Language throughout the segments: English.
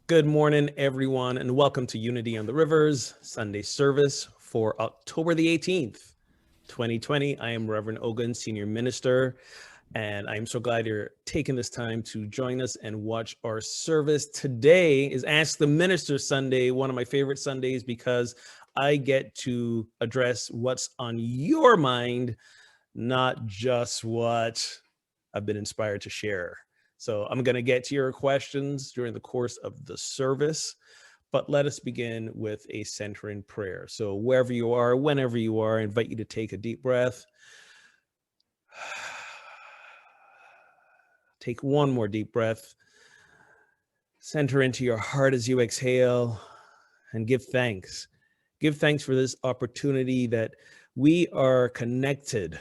Good morning, everyone, and welcome to Unity on the Rivers Sunday service for October the 18th, 2020. I am Rev Ogun, Senior Minister, and I'm so glad you're taking this time to join us and watch our service. Today is Ask the Minister Sunday, one of my favorite Sundays because I get to address what's on your mind, not just what I've been inspired to share. So I'm going to get to your questions during the course of the service, but let us begin with a centering prayer. So wherever you are, whenever you are, I invite you to take a deep breath. Take one more deep breath. Center into your heart as you exhale and give thanks. Give thanks for this opportunity that we are connected,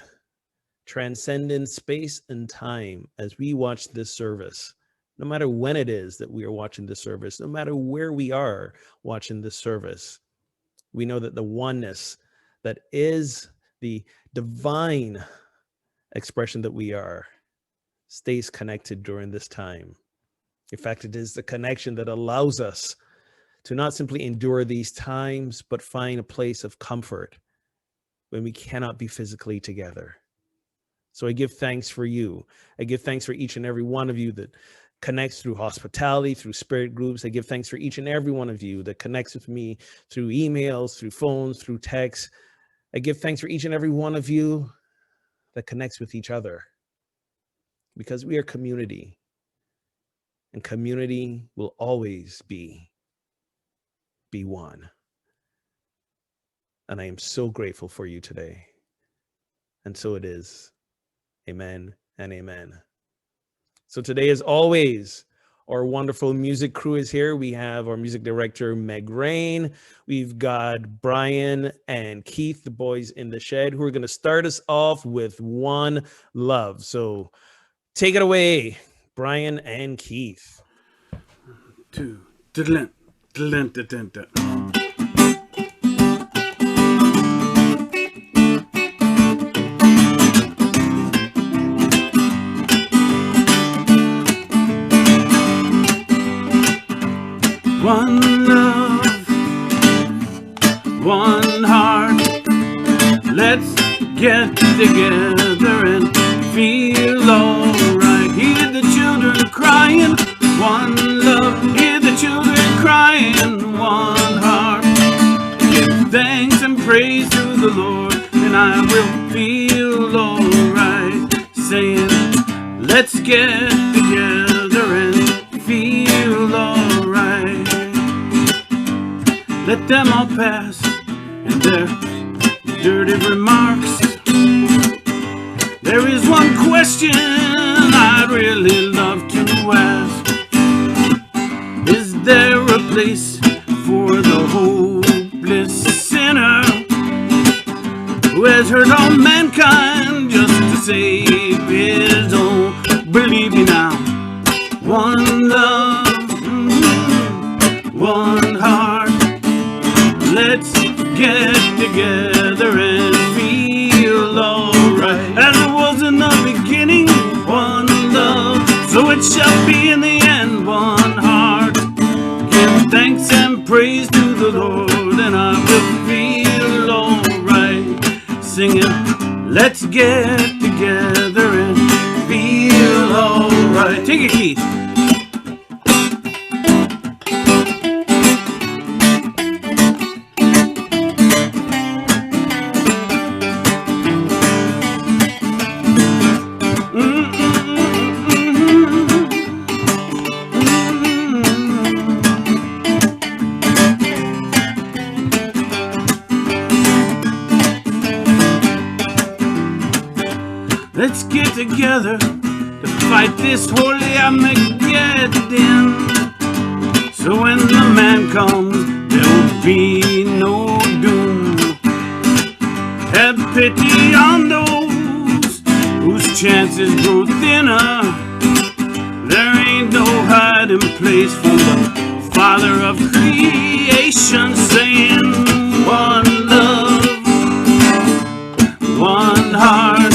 transcending space and time as we watch this service. No matter when it is that we are watching this service, no matter where we are watching this service, we know that the oneness that is the divine expression that we are stays connected during this time. In fact, it is the connection that allows us to not simply endure these times, but find a place of comfort when we cannot be physically together. So I give thanks for you. I give thanks for each and every one of you that connects through hospitality, through spirit groups. I give thanks for each and every one of you that connects with me through emails, through phones, through texts. I give thanks for each and every one of you that connects with each other, because we are community, and community will always be one. And I am so grateful for you today. And so it is. Amen and amen. So today, as always, our wonderful music crew is here. We have our music director, Meg Rain. We've got Brian and Keith, the boys in the shed, who are going to start us off with One Love. So take it away, Brian and Keith. One love, one heart. Let's get together and feel alright. Hear the children crying. One love, hear the children crying. One heart. Give thanks and praise to the Lord, and I will feel alright. Saying, let's get together and feel alright. Let them all pass in their dirty remarks. There is one question I'd really love to ask. Is there a place for the hopeless sinner who has hurt all mankind just to save his own? Believe me now. One love, one heart. Let's get together and feel alright. As it was in the beginning, one love, so it shall be in the end. One heart. Give thanks and praise to the Lord, and I will feel alright. Singing, let's get together and feel alright. Take it, Keith. Let's get together to fight this holy Armageddon. So when the man comes, there'll be no doom. Have pity on those whose chances grow thinner. There ain't no hiding place from the Father of creation, saying one love, one heart.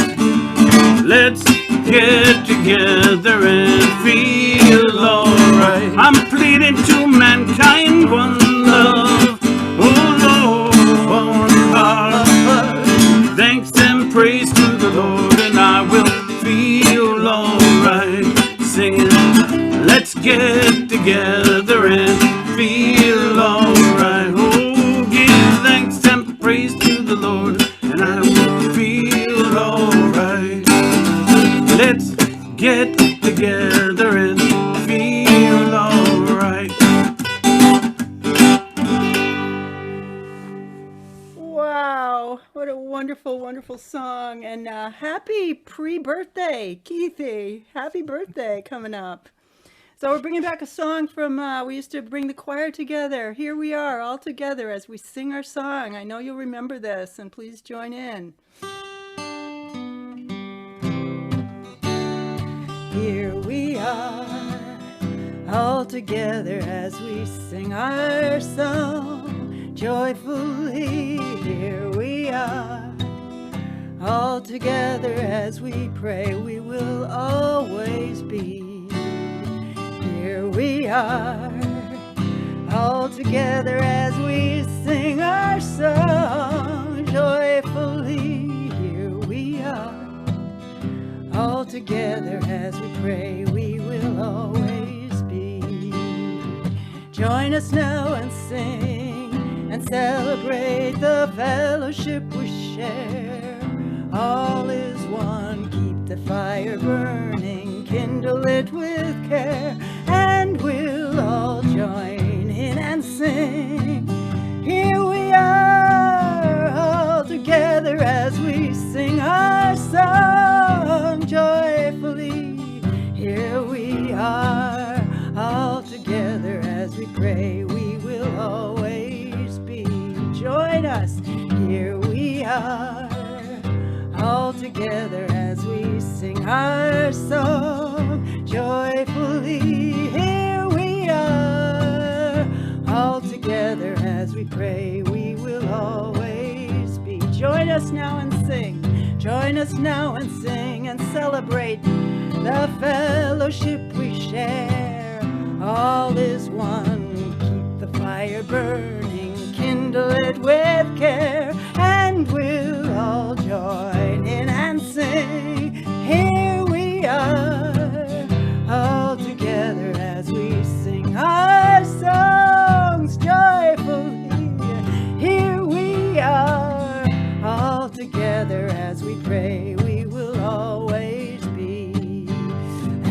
Let's get together and feel alright. I'm pleading to man. together and feel alright. Oh, give thanks and praise to the Lord, and I will feel alright. Let's get together and feel alright. Wow, what a wonderful, wonderful song. And happy pre-birthday, Keithy. Happy birthday coming up. So we're bringing back a song from, we used to bring the choir together. Here we are all together as we sing our song. I know you'll remember this, and please join in. Here we are all together as we sing our song. Joyfully, here we are all together as we pray. We will always be. Here we are, all together as we sing our song. Joyfully, here we are, all together as we pray. We will always be. Join us now and sing and celebrate the fellowship we share. All is one, keep the fire burning, kindle it with care, and we'll all join in and sing. Here we are, all together as we sing our song. Joyfully, here we are, all together as we pray. We will always be. Join us, here we are, all together as we sing our song. Joyfully, here we are, all together as we pray. We will always be. Join us now and sing. Join us now and sing and celebrate the fellowship we share. All is one, keep the fire burning, kindle it with care, and we'll all join in and sing. Here we are, all together as we sing our songs. Joyfully, here we are, all together as we pray. We will always be.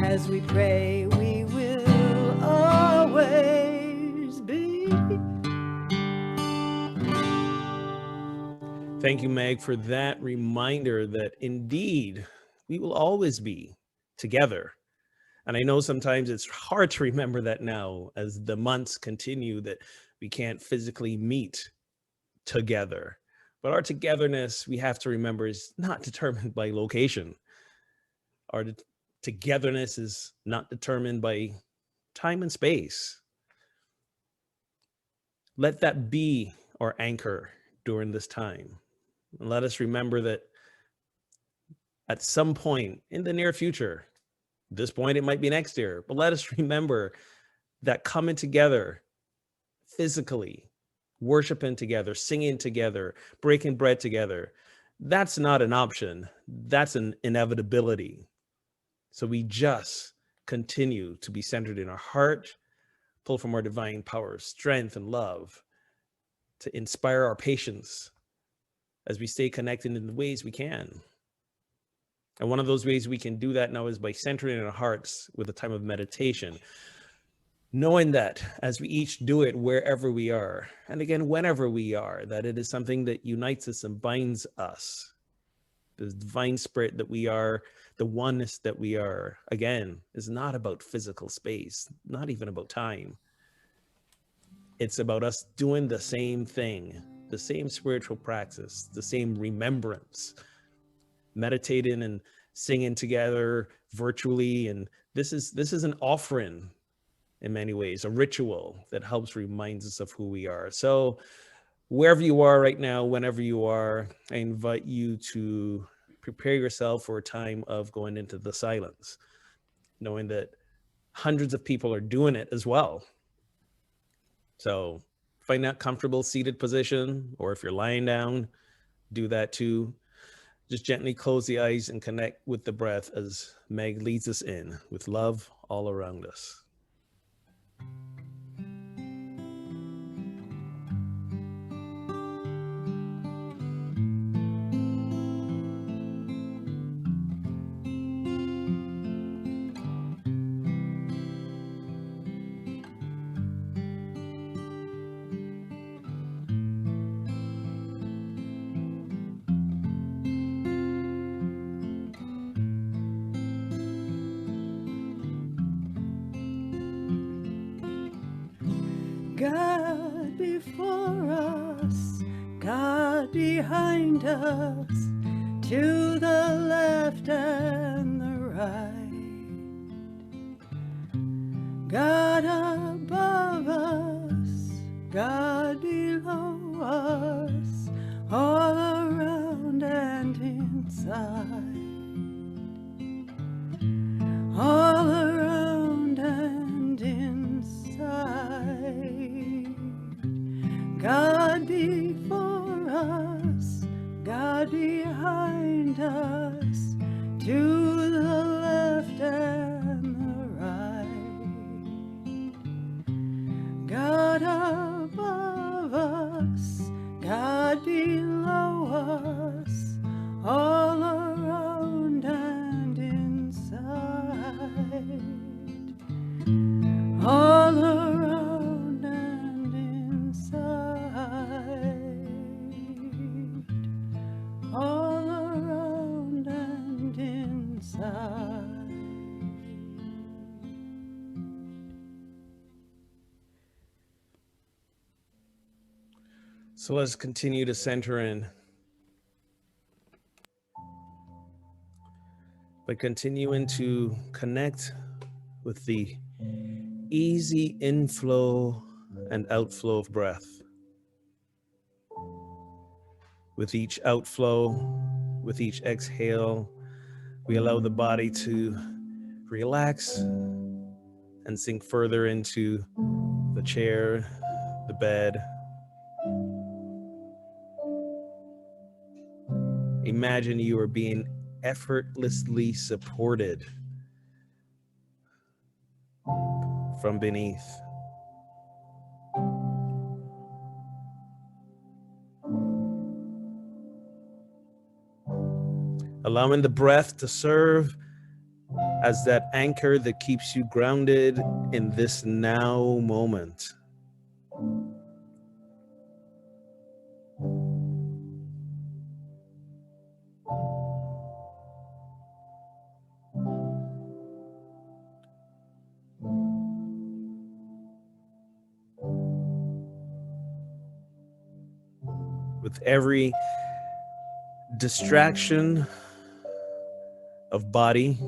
As we pray, we will always be. Thank you, Meg, for that reminder that indeed we will always be together. And I know sometimes it's hard to remember that now as the months continue that we can't physically meet together. But our togetherness, we have to remember, is not determined by location. Our togetherness is not determined by time and space. Let that be our anchor during this time. And let us remember that at some point in the near future, this point it might be next year, but let us remember that coming together physically, worshiping together, singing together, breaking bread together, that's not an option. That's an inevitability. So we just continue to be centered in our heart, pull from our divine power, strength, and love to inspire our patience as we stay connected in the ways we can. And one of those ways we can do that now is by centering in our hearts with a time of meditation, knowing that as we each do it wherever we are, and again, whenever we are, that it is something that unites us and binds us. The divine spirit that we are, the oneness that we are, again, is not about physical space, not even about time. It's about us doing the same thing, the same spiritual practice, the same remembrance, meditating and singing together virtually. And this is an offering in many ways, a ritual that helps remind us of who we are. So wherever you are right now, whenever you are, I invite you to prepare yourself for a time of going into the silence, knowing that hundreds of people are doing it as well. So find that comfortable seated position, or if you're lying down, do that too. Just gently close the eyes and connect with the breath as Meg leads us in with love all around us. God before us, God behind us, to the left and the right. God above us, God below us, all around and inside. All around and inside. God before us, God behind us, to the left and the right. God above us, God below us, all around and inside. All around and inside. All around and inside. So let's continue to center in. But continuing to connect with the easy inflow and outflow of breath. With each outflow, with each exhale, we allow the body to relax and sink further into the chair, the bed. Imagine you are being effortlessly supported from beneath. Allowing the breath to serve as that anchor that keeps you grounded in this now moment. With every distraction of body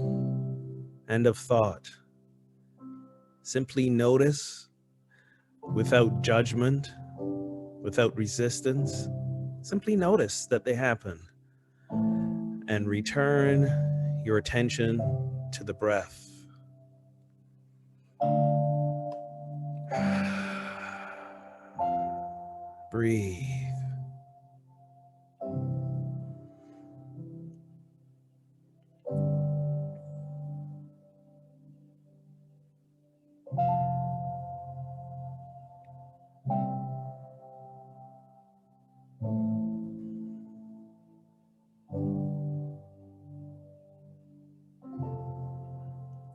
and of thought, simply notice without judgment, without resistance. Simply notice that they happen and return your attention to the breath. Breathe.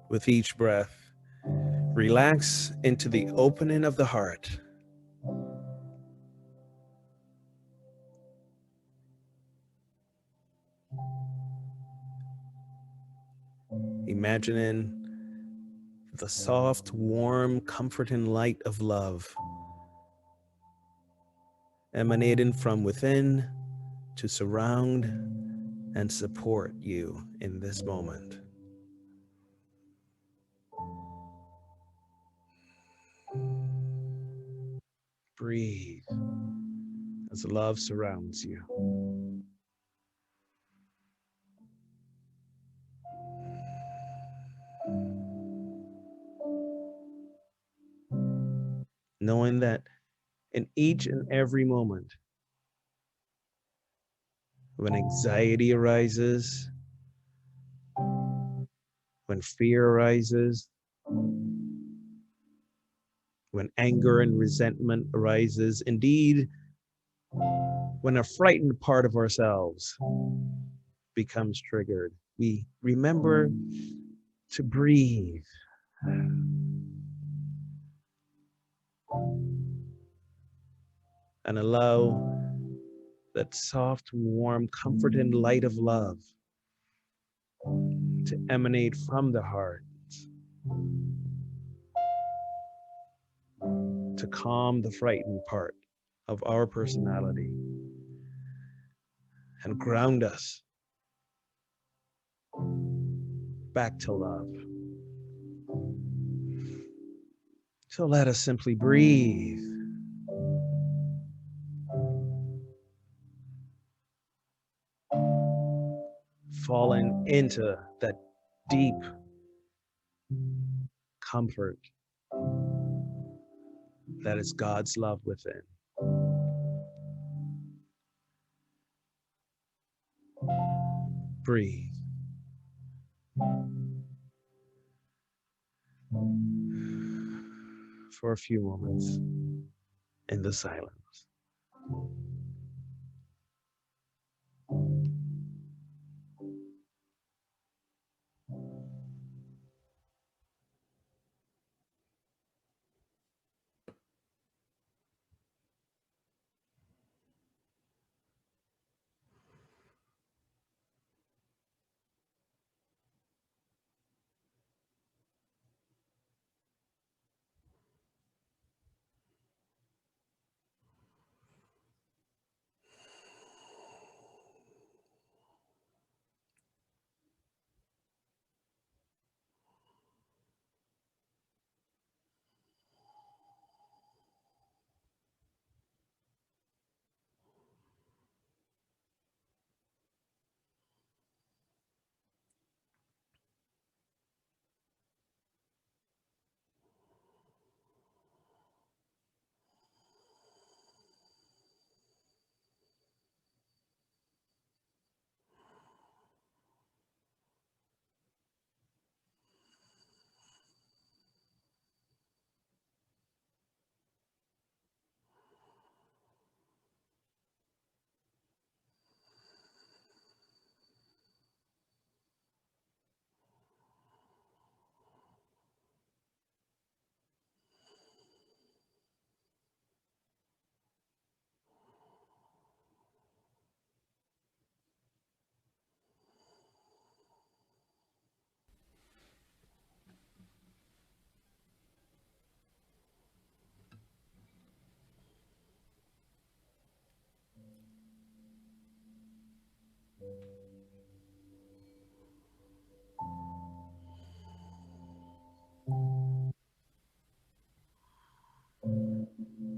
With each breath, relax into the opening of the heart. Imagining the soft, warm, comforting light of love emanating from within to surround and support you in this moment. Breathe as love surrounds you. Knowing that in each and every moment, when anxiety arises, when fear arises, when anger and resentment arises, indeed, when a frightened part of ourselves becomes triggered, we remember to breathe. And allow that soft, warm, comforting light of love to emanate from the heart, to calm the frightened part of our personality and ground us back to love. So let us simply breathe. Falling into that deep comfort that is God's love within. Breathe. For a few moments in the silence.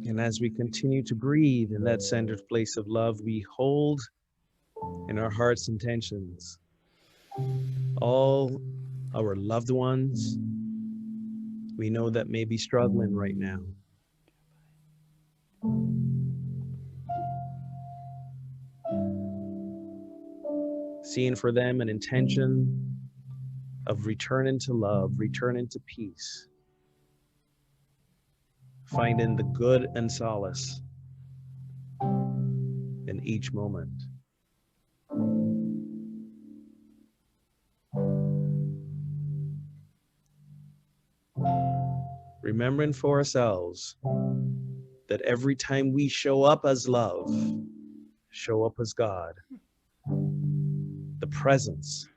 And as we continue to breathe in that centered place of love, we hold in our hearts' intentions all our loved ones we know that may be struggling right now. Seeing for them an intention of returning to love, returning to peace, finding the good and solace in each moment. Remembering for ourselves that every time we show up as love, show up as God, the presence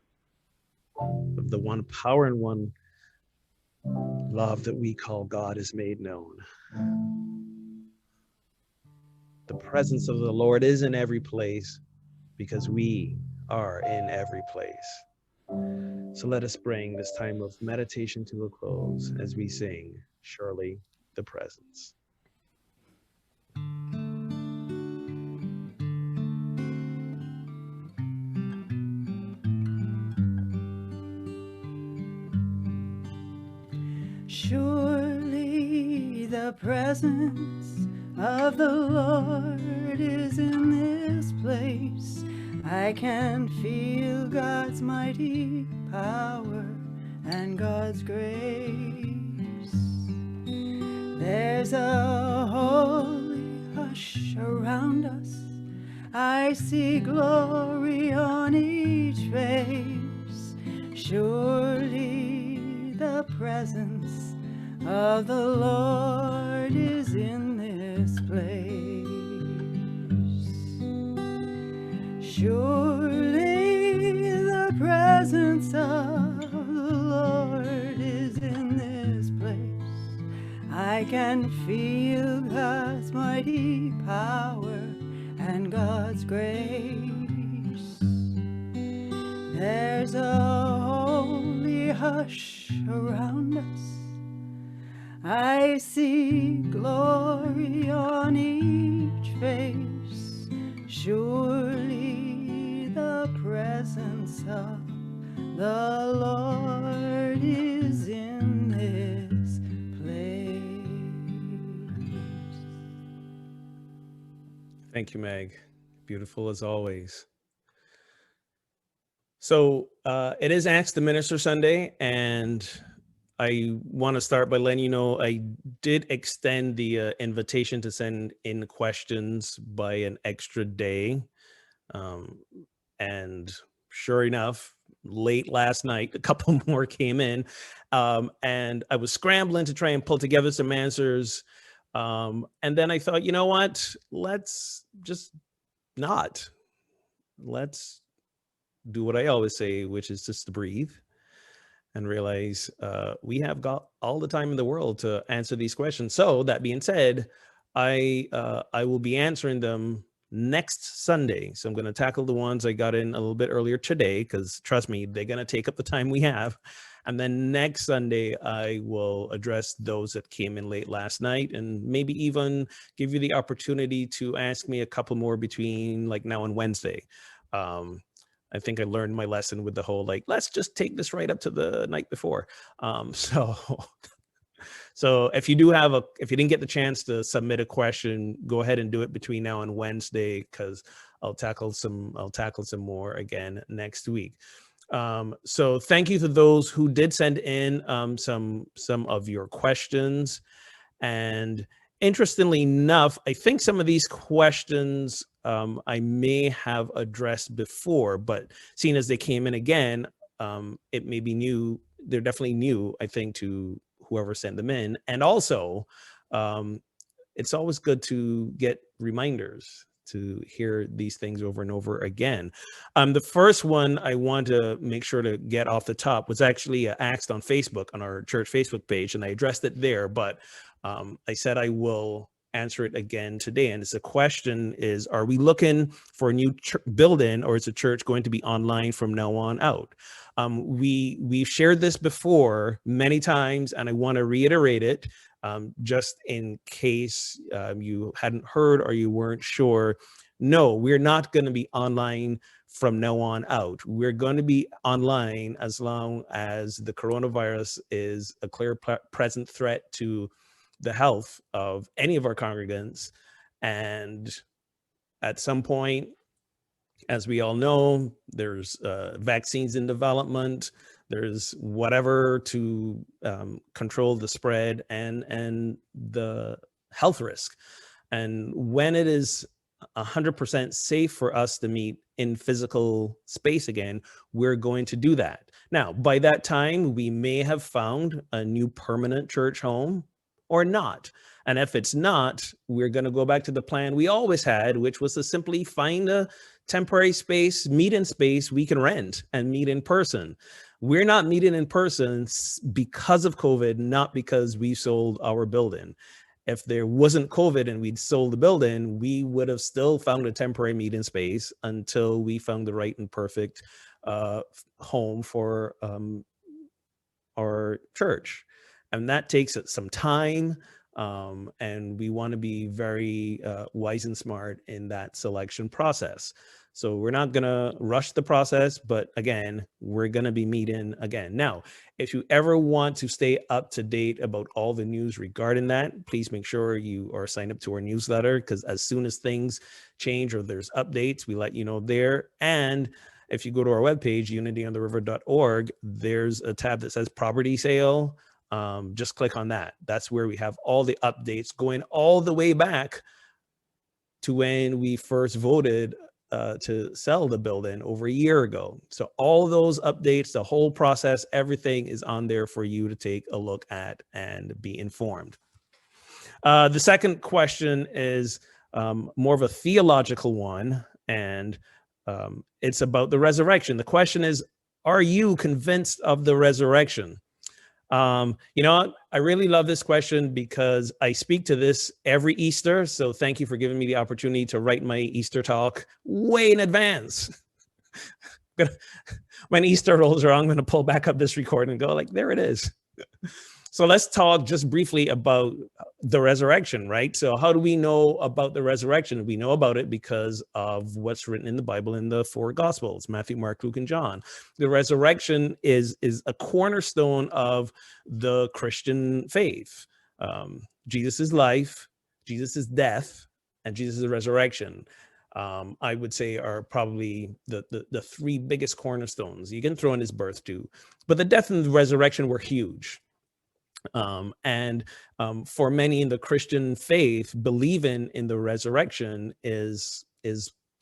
of the one power and one love that we call God is made known. The presence of the Lord is in every place because we are in every place. So let us bring this time of meditation to a close as we sing, Surely the Presence. Surely the presence of the Lord is in this place. I can feel God's mighty power and God's grace. There's a holy hush around us. I see glory on each face. Surely the presence of the Lord is in this place. Surely the presence of the Lord is in this place. I can feel God's mighty power and God's grace. There's a holy hush around us. I see glory on each face. Surely the presence of the Lord is in this place. Thank you, Meg. Beautiful as always. So it is Ask the Minister Sunday, and I want to start by letting you know I did extend the invitation to send in questions by an extra day. And sure enough, late last night, a couple more came in, and I was scrambling to try and pull together some answers. And then I thought, you know what? Let's just not. Let's do what I always say, which is just to breathe and realize we have got all the time in the world to answer these questions. So that being said, I will be answering them next Sunday. So I'm going to tackle the ones I got in a little bit earlier today, because trust me, they're going to take up the time we have. And then next Sunday, I will address those that came in late last night, and maybe even give you the opportunity to ask me a couple more between like now and Wednesday. I think I learned my lesson with the whole, like, let's just take this right up to the night before. So if you didn't get the chance to submit a question, go ahead and do it between now and Wednesday, because I'll tackle some more again next week. So thank you to those who did send in some of your questions. And interestingly enough, I think some of these questions I may have addressed before, but seeing as they came in again, it may be new. They're definitely new, I think, to whoever sent them in. And also, it's always good to get reminders to hear these things over and over again. The first one I want to make sure to get off the top was actually asked on Facebook, on our church Facebook page, and I addressed it there, but I said I will answer it again today. And it's a question is, are we looking for a new building, or is the church going to be online from now on out? We've shared this before many times, and I want to reiterate it just in case you hadn't heard or you weren't sure. No, we're not going to be online from now on out. We're going to be online as long as the coronavirus is a clear present threat to the health of any of our congregants. And at some point, as we all know, there's vaccines in development, there's whatever to control the spread and the health risk. And when it is 100% safe for us to meet in physical space again, we're going to do that. Now, by that time, we may have found a new permanent church home or not. And if it's not, we're going to go back to the plan we always had, which was to simply find a temporary space, meet in space we can rent and meet in person. We're not meeting in person because of COVID, not because we sold our building. If there wasn't COVID and we'd sold the building, we would have still found a temporary meeting space until we found the right and perfect home for our church. And that takes some time. And we want to be very wise and smart in that selection process. So we're not going to rush the process, but again, we're going to be meeting again. Now, if you ever want to stay up to date about all the news regarding that, please make sure you are signed up to our newsletter, because as soon as things change or there's updates, we let you know there. And if you go to our webpage, unityontheriver.org, there's a tab that says property sale. Just click on that. That's where we have all the updates going all the way back to when we first voted to sell the building over a year ago. So all those updates, the whole process, everything is on there for you to take a look at and be informed. The second question is more of a theological one, and it's about the resurrection. The question is, are you convinced of the resurrection? You know what? I really love this question because I speak to this every Easter. So thank you for giving me the opportunity to write my Easter talk way in advance. When Easter rolls around, I'm going to pull back up this recording and go like, there it is. So let's talk just briefly about the resurrection, right? So how do we know about the resurrection? We know about it because of what's written in the Bible in the 4 Gospels, Matthew, Mark, Luke, and John. The resurrection is a cornerstone of the Christian faith. Jesus' life, Jesus' death, and Jesus' resurrection, I would say, are probably the 3 biggest cornerstones. You can throw in his birth too, but the death and the resurrection were huge. For many in the Christian faith, believing in the resurrection is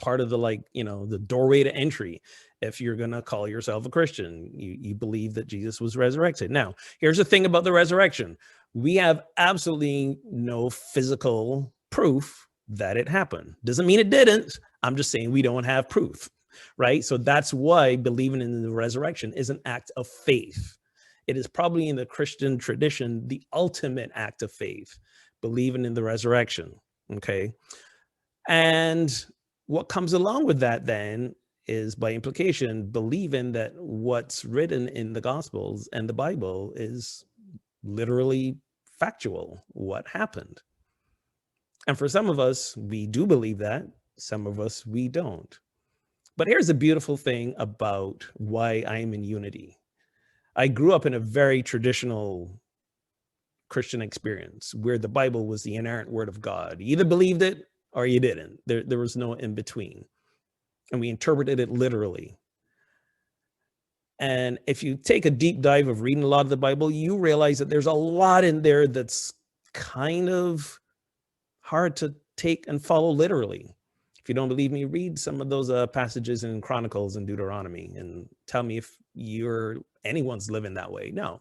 part of the, like, you know, the doorway to entry. If you're going to call yourself a Christian, you believe that Jesus was resurrected. Now, here's the thing about the resurrection. We have absolutely no physical proof that it happened. Doesn't mean it didn't. I'm just saying we don't have proof, right? So that's why believing in the resurrection is an act of faith. It is probably in the Christian tradition the ultimate act of faith, believing in the resurrection, okay? And what comes along with that then is, by implication, believing that what's written in the Gospels and the Bible is literally factual, what happened. And for some of us, we do believe that. Some of us, we don't. But here's the beautiful thing about why I'm in unity. I grew up in a very traditional Christian experience where the Bible was the inerrant word of God. You either believed it or you didn't. There was no in between. And we interpreted it literally. And if you take a deep dive of reading a lot of the Bible, you realize that there's a lot in there that's kind of hard to take and follow literally. If you don't believe me, read some of those passages in Chronicles and Deuteronomy and tell me if anyone's living that way. No.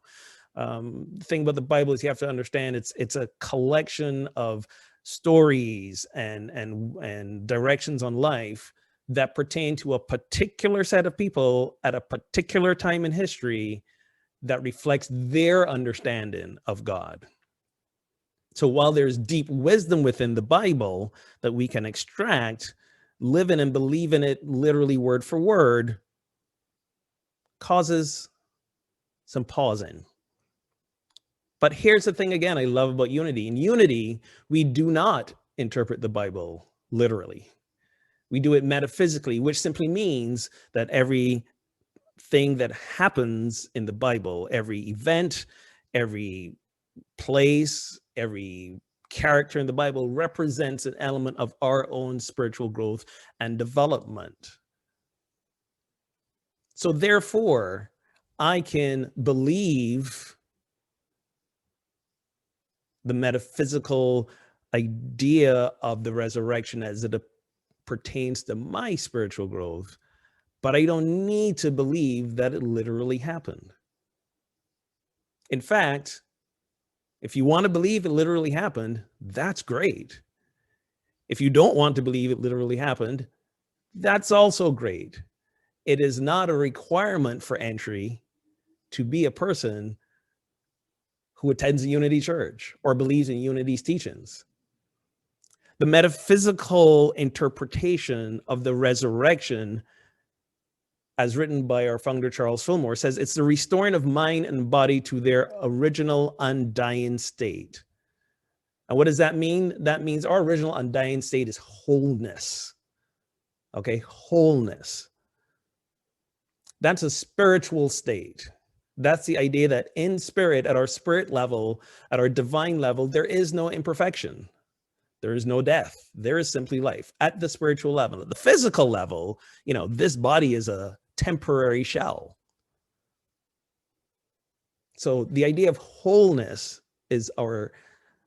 The thing about the Bible is you have to understand it's a collection of stories and directions on life that pertain to a particular set of people at a particular time in history that reflects their understanding of God. So while there's deep wisdom within the Bible that we can extract, living and believing it literally word for word causes some pausing. But here's the thing again I love about unity. In unity, we do not interpret the Bible literally. We do it metaphysically, which simply means that every thing that happens in the Bible, every event, every place, every character in the Bible represents an element of our own spiritual growth and development. So therefore, I can believe the metaphysical idea of the resurrection as it pertains to my spiritual growth, but I don't need to believe that it literally happened. In fact, if you want to believe it literally happened, that's great. If you don't want to believe it literally happened, that's also great. It is not a requirement for entry to be a person who attends a Unity church or believes in Unity's teachings. The metaphysical interpretation of the resurrection, as written by our founder, Charles Fillmore, says it's the restoring of mind and body to their original undying state. And what does that mean? That means our original undying state is wholeness. Okay, wholeness. That's a spiritual state. That's the idea that in spirit, at our spirit level, at our divine level, there is no imperfection. There is no death. There is simply life at the spiritual level. At the physical level, you know, this body is a temporary shell. So the idea of wholeness is our,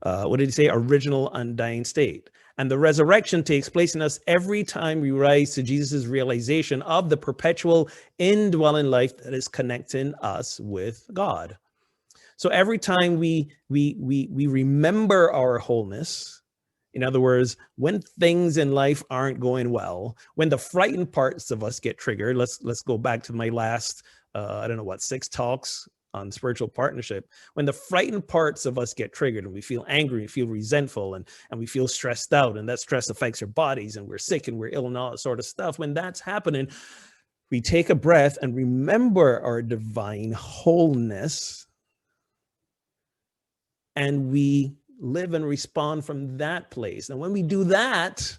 what did he say? Original undying state. And the resurrection takes place in us every time we rise to Jesus' realization of the perpetual indwelling life that is connecting us with God. So every time we remember our wholeness, in other words, when things in life aren't going well, when the frightened parts of us get triggered, let's go back to my last, 6 talks on spiritual partnership, when the frightened parts of us get triggered and we feel angry, we feel resentful, and we feel stressed out, and that stress affects our bodies, and we're sick and we're ill and all that sort of stuff. When that's happening, we take a breath and remember our divine wholeness, and we live and respond from that place. And when we do that,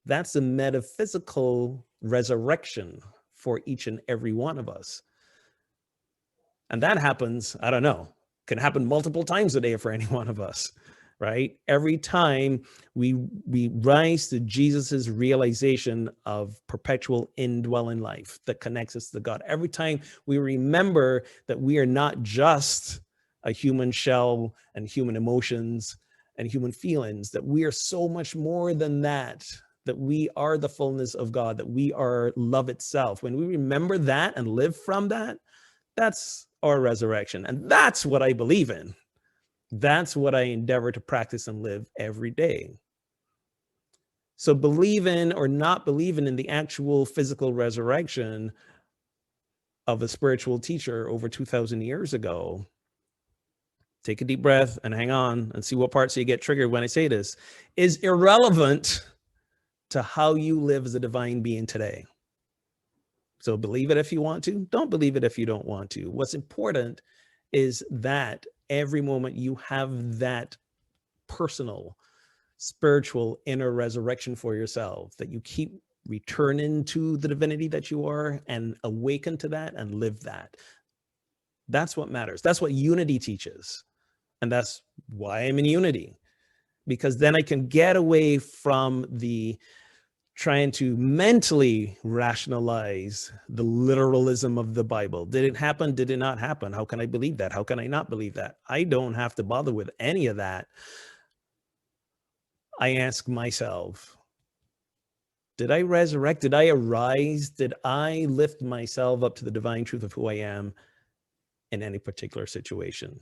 that's a metaphysical resurrection for each and every one of us. And that happens, I don't know, can happen multiple times a day for any one of us, right? Every time we rise to Jesus's realization of perpetual indwelling life that connects us to God. Every time we remember that we are not just a human shell and human emotions and human feelings, that we are so much more than that, that we are the fullness of God, that we are love itself. When we remember that and live from that, that's our resurrection. And that's what I believe in. That's what I endeavor to practice and live every day. So believing or not believing in the actual physical resurrection of a spiritual teacher over 2,000 years ago, take a deep breath and hang on and see what parts you get triggered when I say this, is irrelevant to how you live as a divine being today. So believe it if you want to, don't believe it if you don't want to. What's important is that every moment you have that personal, spiritual inner resurrection for yourself, that you keep returning to the divinity that you are and awaken to that and live that. That's what matters. That's what unity teaches. And that's why I'm in unity, because then I can get away from the trying to mentally rationalize the literalism of the Bible. Did it happen? Did it not happen? How can I believe that? How can I not believe that? I don't have to bother with any of that. I ask myself, did I resurrect? Did I arise? Did I lift myself up to the divine truth of who I am in any particular situation?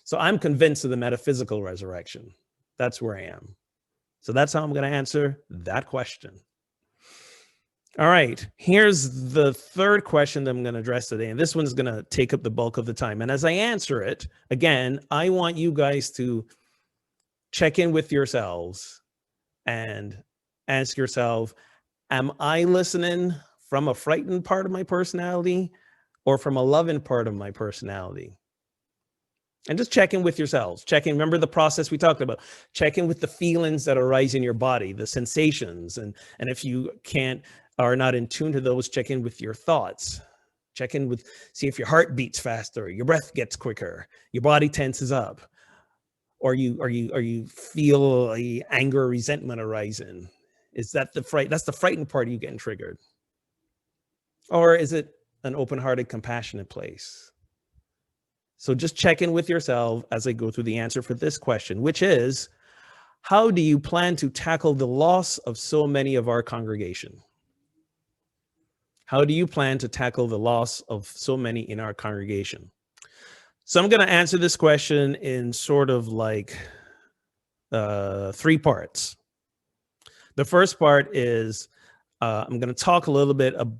So I'm convinced of the metaphysical resurrection. That's where I am. So that's how I'm going to answer that question. All right, here's the third question that I'm going to address today. And this one's going to take up the bulk of the time. And as I answer it, again, I want you guys to check in with yourselves and ask yourself, am I listening from a frightened part of my personality or from a loving part of my personality? And just check in with yourselves. Check in, remember the process we talked about. Check in with the feelings that arise in your body, the sensations. And if you are not in tune to those, check in with your thoughts. Check in with, see if your heart beats faster, your breath gets quicker, your body tenses up, or you feel anger or resentment arising. Is that that's the frightened part of you getting triggered? Or is it an open-hearted, compassionate place? So just check in with yourself as I go through the answer for this question, which is, how do you plan to tackle the loss of so many of our congregation? How do you plan to tackle the loss of so many in our congregation? So I'm going to answer this question in sort of like 3 parts. The first part is I'm going to talk a little bit of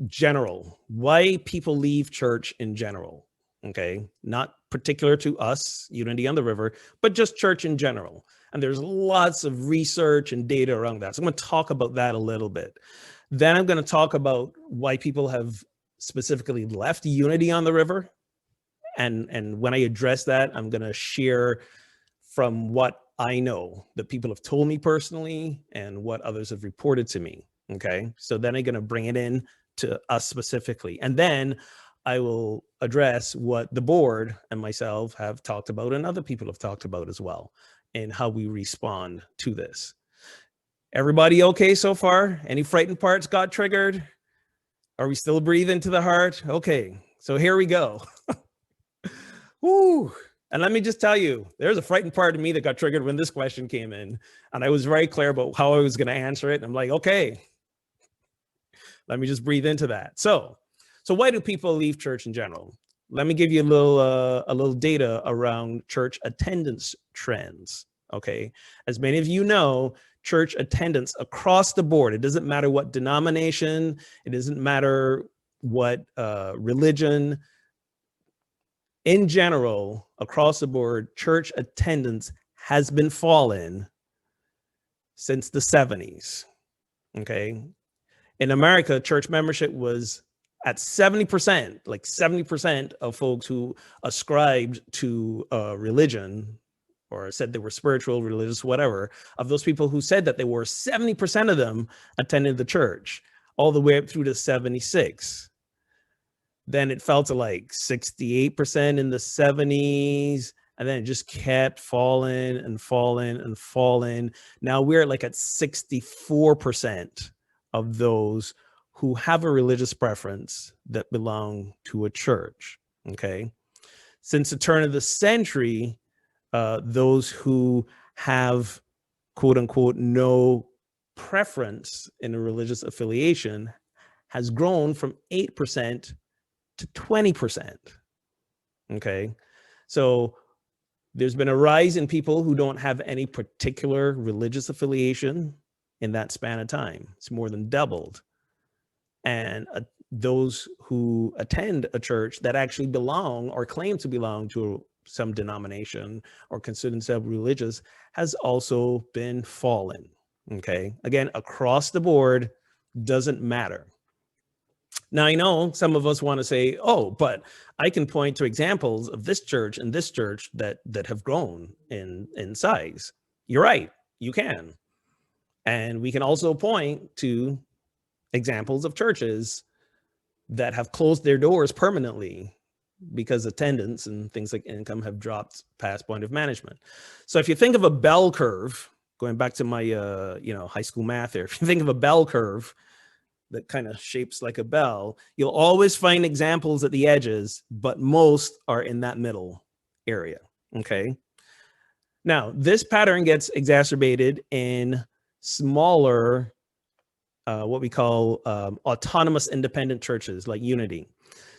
general, why people leave church in general. Okay, not particular to us, Unity on the River, but just church in general. And there's lots of research and data around that. So I'm going to talk about that a little bit. Then I'm going to talk about why people have specifically left Unity on the River. And when I address that, I'm going to share from what I know that people have told me personally and what others have reported to me. Okay, so then I'm going to bring it in to us specifically. And then I will address what the board and myself have talked about and other people have talked about as well, and how we respond to this. Everybody okay so far? Any frightened parts got triggered? Are we still breathing to the heart? Okay, so here we go. Woo. And let me just tell you, there's a frightened part of me that got triggered when this question came in. And I was very clear about how I was going to answer it. And I'm like, okay, let me just breathe into that. So why do people leave church in general? Let me give you a little data around church attendance trends. Okay, as many of you know, church attendance across the board, it doesn't matter what denomination, it doesn't matter what religion, in general, across the board, church attendance has been falling since the 70s. Okay. In America, church membership was at 70%, like 70% of folks who ascribed to religion or said they were spiritual, religious, whatever, of those people who said that they were, 70% of them attended the church all the way up through to 76. Then it fell to like 68% in the 70s. And then it just kept falling and falling and falling. Now we're like at 64% of those who have a religious preference that belong to a church. Okay. Since the turn of the century, those who have quote unquote no preference in a religious affiliation has grown from 8% to 20%. Okay. So there's been a rise in people who don't have any particular religious affiliation in that span of time. It's more than doubled. And those who attend a church that actually belong or claim to belong to some denomination or consider themselves religious has also been falling. Okay. Again, across the board, doesn't matter. Now, I know some of us want to say, oh, but I can point to examples of this church and this church that have grown in size. You're right, you can. And we can also point to examples of churches that have closed their doors permanently because attendance and things like income have dropped past point of management. So if you think of a bell curve, going back to my high school math here, if you think of a bell curve that kind of shapes like a bell, you'll always find examples at the edges, but most are in that middle area. Okay. Now, this pattern gets exacerbated in smaller, what we call autonomous independent churches like Unity.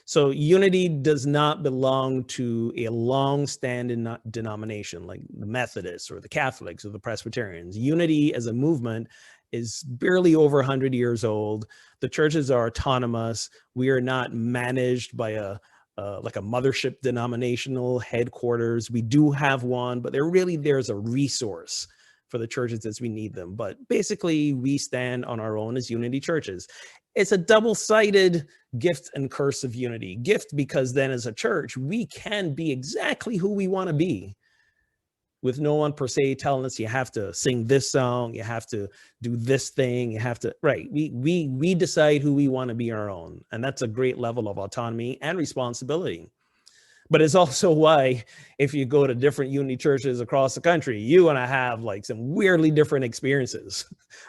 So Unity does not belong to a long-standing denomination like the Methodists or the Catholics or the Presbyterians. Unity as a movement is barely over 100 years old. The churches are autonomous. We are not managed by like a mothership denominational headquarters. We do have one, but there's a resource for the churches as we need them. But basically, we stand on our own as Unity churches. It's a double-sided gift and curse of Unity. Gift because then as a church, we can be exactly who we want to be, with no one per se telling us you have to sing this song, you have to do this thing, you have to, right. We decide who we want to be our own. And that's a great level of autonomy and responsibility. But it's also why if you go to different Unity churches across the country, you're going to have like some weirdly different experiences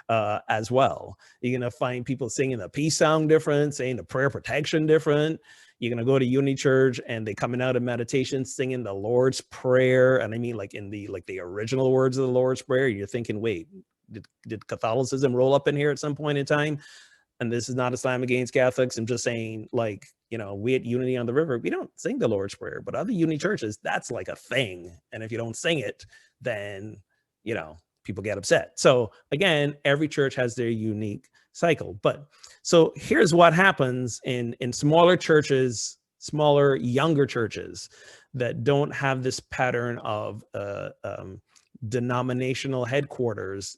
as well. You're going to find people singing the peace song different, saying the prayer protection different. You're going to go to Unity church and they coming out of meditation singing the Lord's Prayer. And I mean, like in the original words of the Lord's Prayer, you're thinking, wait, did Catholicism roll up in here at some point in time? And this is not a slam against Catholics. I'm just saying, like, we at Unity on the River, we don't sing the Lord's Prayer, but other Unity churches, that's like a thing. And if you don't sing it, then, people get upset. So again, every church has their unique cycle. But so here's what happens in smaller churches, smaller, younger churches that don't have this pattern of denominational headquarters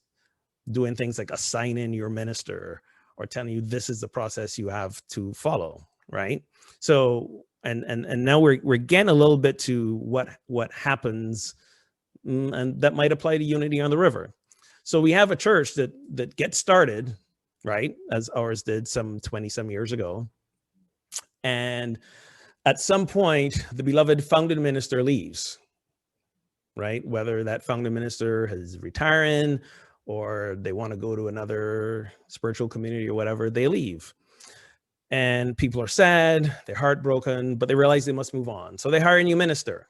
doing things like assigning your minister or telling you this is the process you have to follow, right? So, and now we're getting a little bit to what happens, and that might apply to Unity on the River. So we have a church that gets started, right, as ours did some 20 some years ago, and at some point the beloved founding minister leaves, right? Whether that founding minister is retiring or they want to go to another spiritual community or whatever, they leave. And people are sad, they're heartbroken, but they realize they must move on. So they hire a new minister.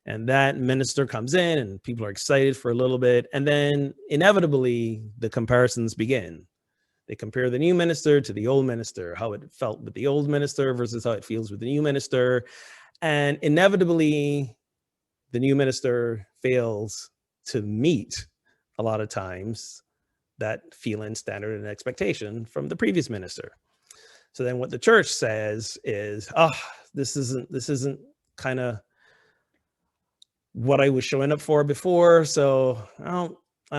And that minister comes in and people are excited for a little bit. And then inevitably, the comparisons begin. They compare the new minister to the old minister, how it felt with the old minister versus how it feels with the new minister. And inevitably, the new minister fails to meet a lot of times that feeling, standard, and expectation from the previous minister. So then what the church says is, this isn't kind of what I was showing up for before. So I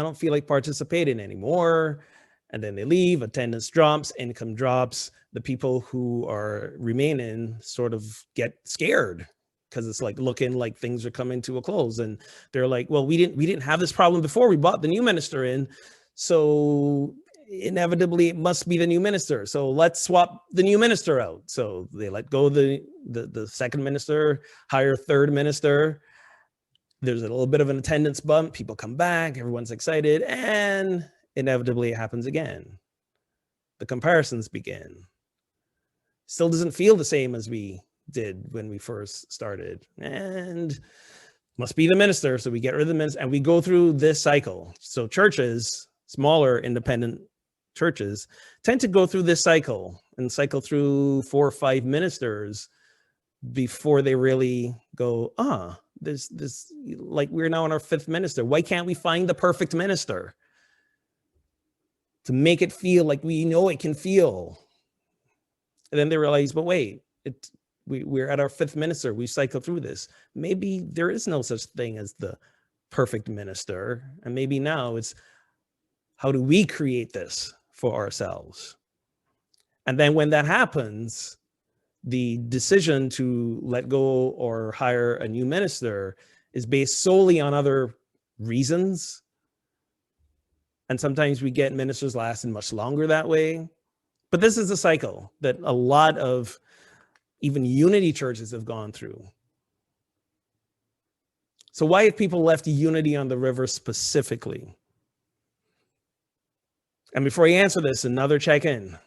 don't feel like participating anymore. And then they leave, attendance drops, income drops. The people who are remaining sort of get scared because it's like looking like things are coming to a close. And they're like, well, we didn't have this problem before we brought the new minister in. So inevitably it must be the new minister. So let's swap the new minister out. So they let go of the second minister, hire third minister. There's a little bit of an attendance bump. People come back, everyone's excited, and inevitably it happens again. The comparisons begin. Still doesn't feel the same as we did when we first started. And must be the minister. So we get rid of the minister and we go through this cycle. So churches, smaller independent churches, tend to go through this cycle and cycle through 4 or 5 ministers before they really go, there's this, like we're now on our 5th minister. Why can't we find the perfect minister to make it feel like we know it can feel? And then they realize, but wait, we're at our 5th minister. We cycle through this. Maybe there is no such thing as the perfect minister. And maybe now it's, how do we create this for ourselves? And then when that happens, the decision to let go or hire a new minister is based solely on other reasons. And sometimes we get ministers lasting much longer that way. But this is a cycle that a lot of even unity churches have gone through. So why have people left Unity on the River specifically? And before you answer this, another check-in.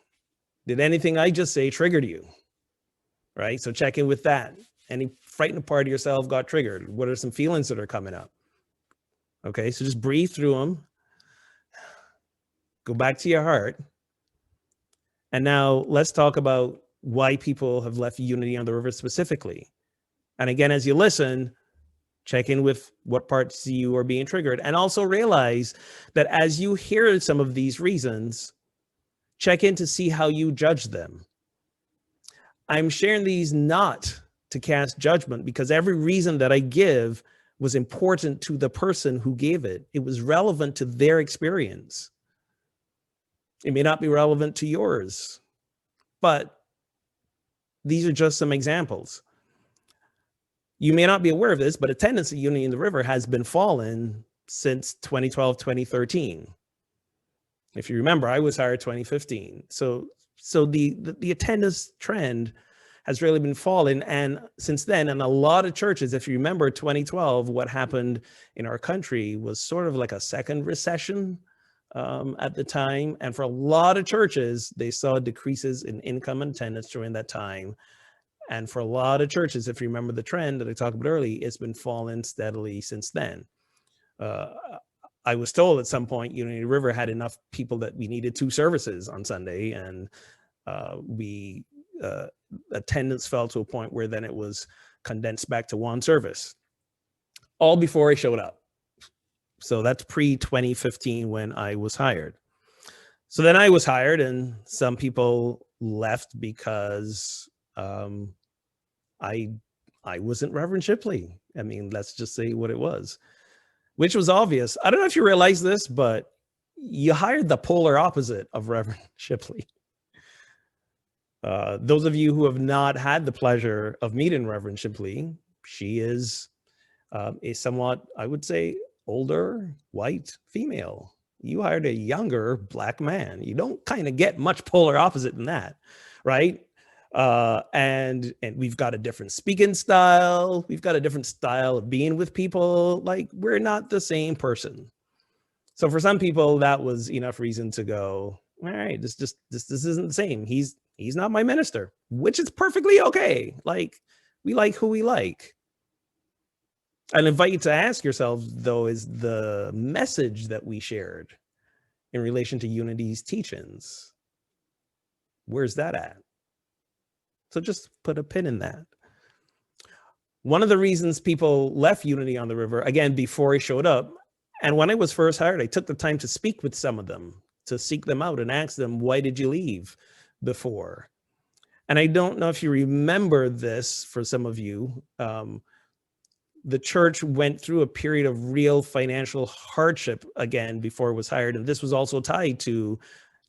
Did anything I just say triggered you? Right? So check in with that. Any frightened part of yourself got triggered? What are some feelings that are coming up? Okay, so just breathe through them. Go back to your heart. And now let's talk about why people have left Unity on the River specifically. And again, as you listen, check in with what parts of you are being triggered. And also realize that as you hear some of these reasons, check in to see how you judge them. I'm sharing these not to cast judgment, because every reason that I give was important to the person who gave it. It was relevant to their experience. It may not be relevant to yours, but these are just some examples. You may not be aware of this, but attendance at Unity in the River has been falling since 2012, 2013. If you remember, I was hired 2015. So the attendance trend has really been falling. And since then, and a lot of churches, if you remember 2012, what happened in our country was sort of like a second recession at the time. And for a lot of churches, they saw decreases in income and attendance during that time. And for a lot of churches, if you remember the trend that I talked about earlier, it's been falling steadily since then. I was told at some point, Unity River had enough people that we needed 2 services on Sunday, and attendance fell to a point where then it was condensed back to 1 service, all before I showed up. So that's pre-2015 when I was hired. So then I was hired, and some people left because I wasn't Reverend Shipley. I mean, let's just say what it was, which was obvious. I don't know if you realize this, but you hired the polar opposite of Reverend Shipley. Those of you who have not had the pleasure of meeting Reverend Shipley, she is a somewhat, I would say, older white female. You hired a younger Black man. You don't kind of get much polar opposite than that, right? And we've got a different speaking style. We've got a different style of being with people. Like, we're not the same person. So for some people, that was enough reason to go, all right, this isn't the same. He's not my minister, which is perfectly okay. Like, we like who we like. I'd invite you to ask yourself, though, is the message that we shared in relation to Unity's teachings, where's that at? So just put a pin in that. One of the reasons people left Unity on the River, again, before I showed up, and when I was first hired, I took the time to speak with some of them, to seek them out and ask them, why did you leave before? And I don't know if you remember this, for some of you, the church went through a period of real financial hardship again before it was hired. And this was also tied to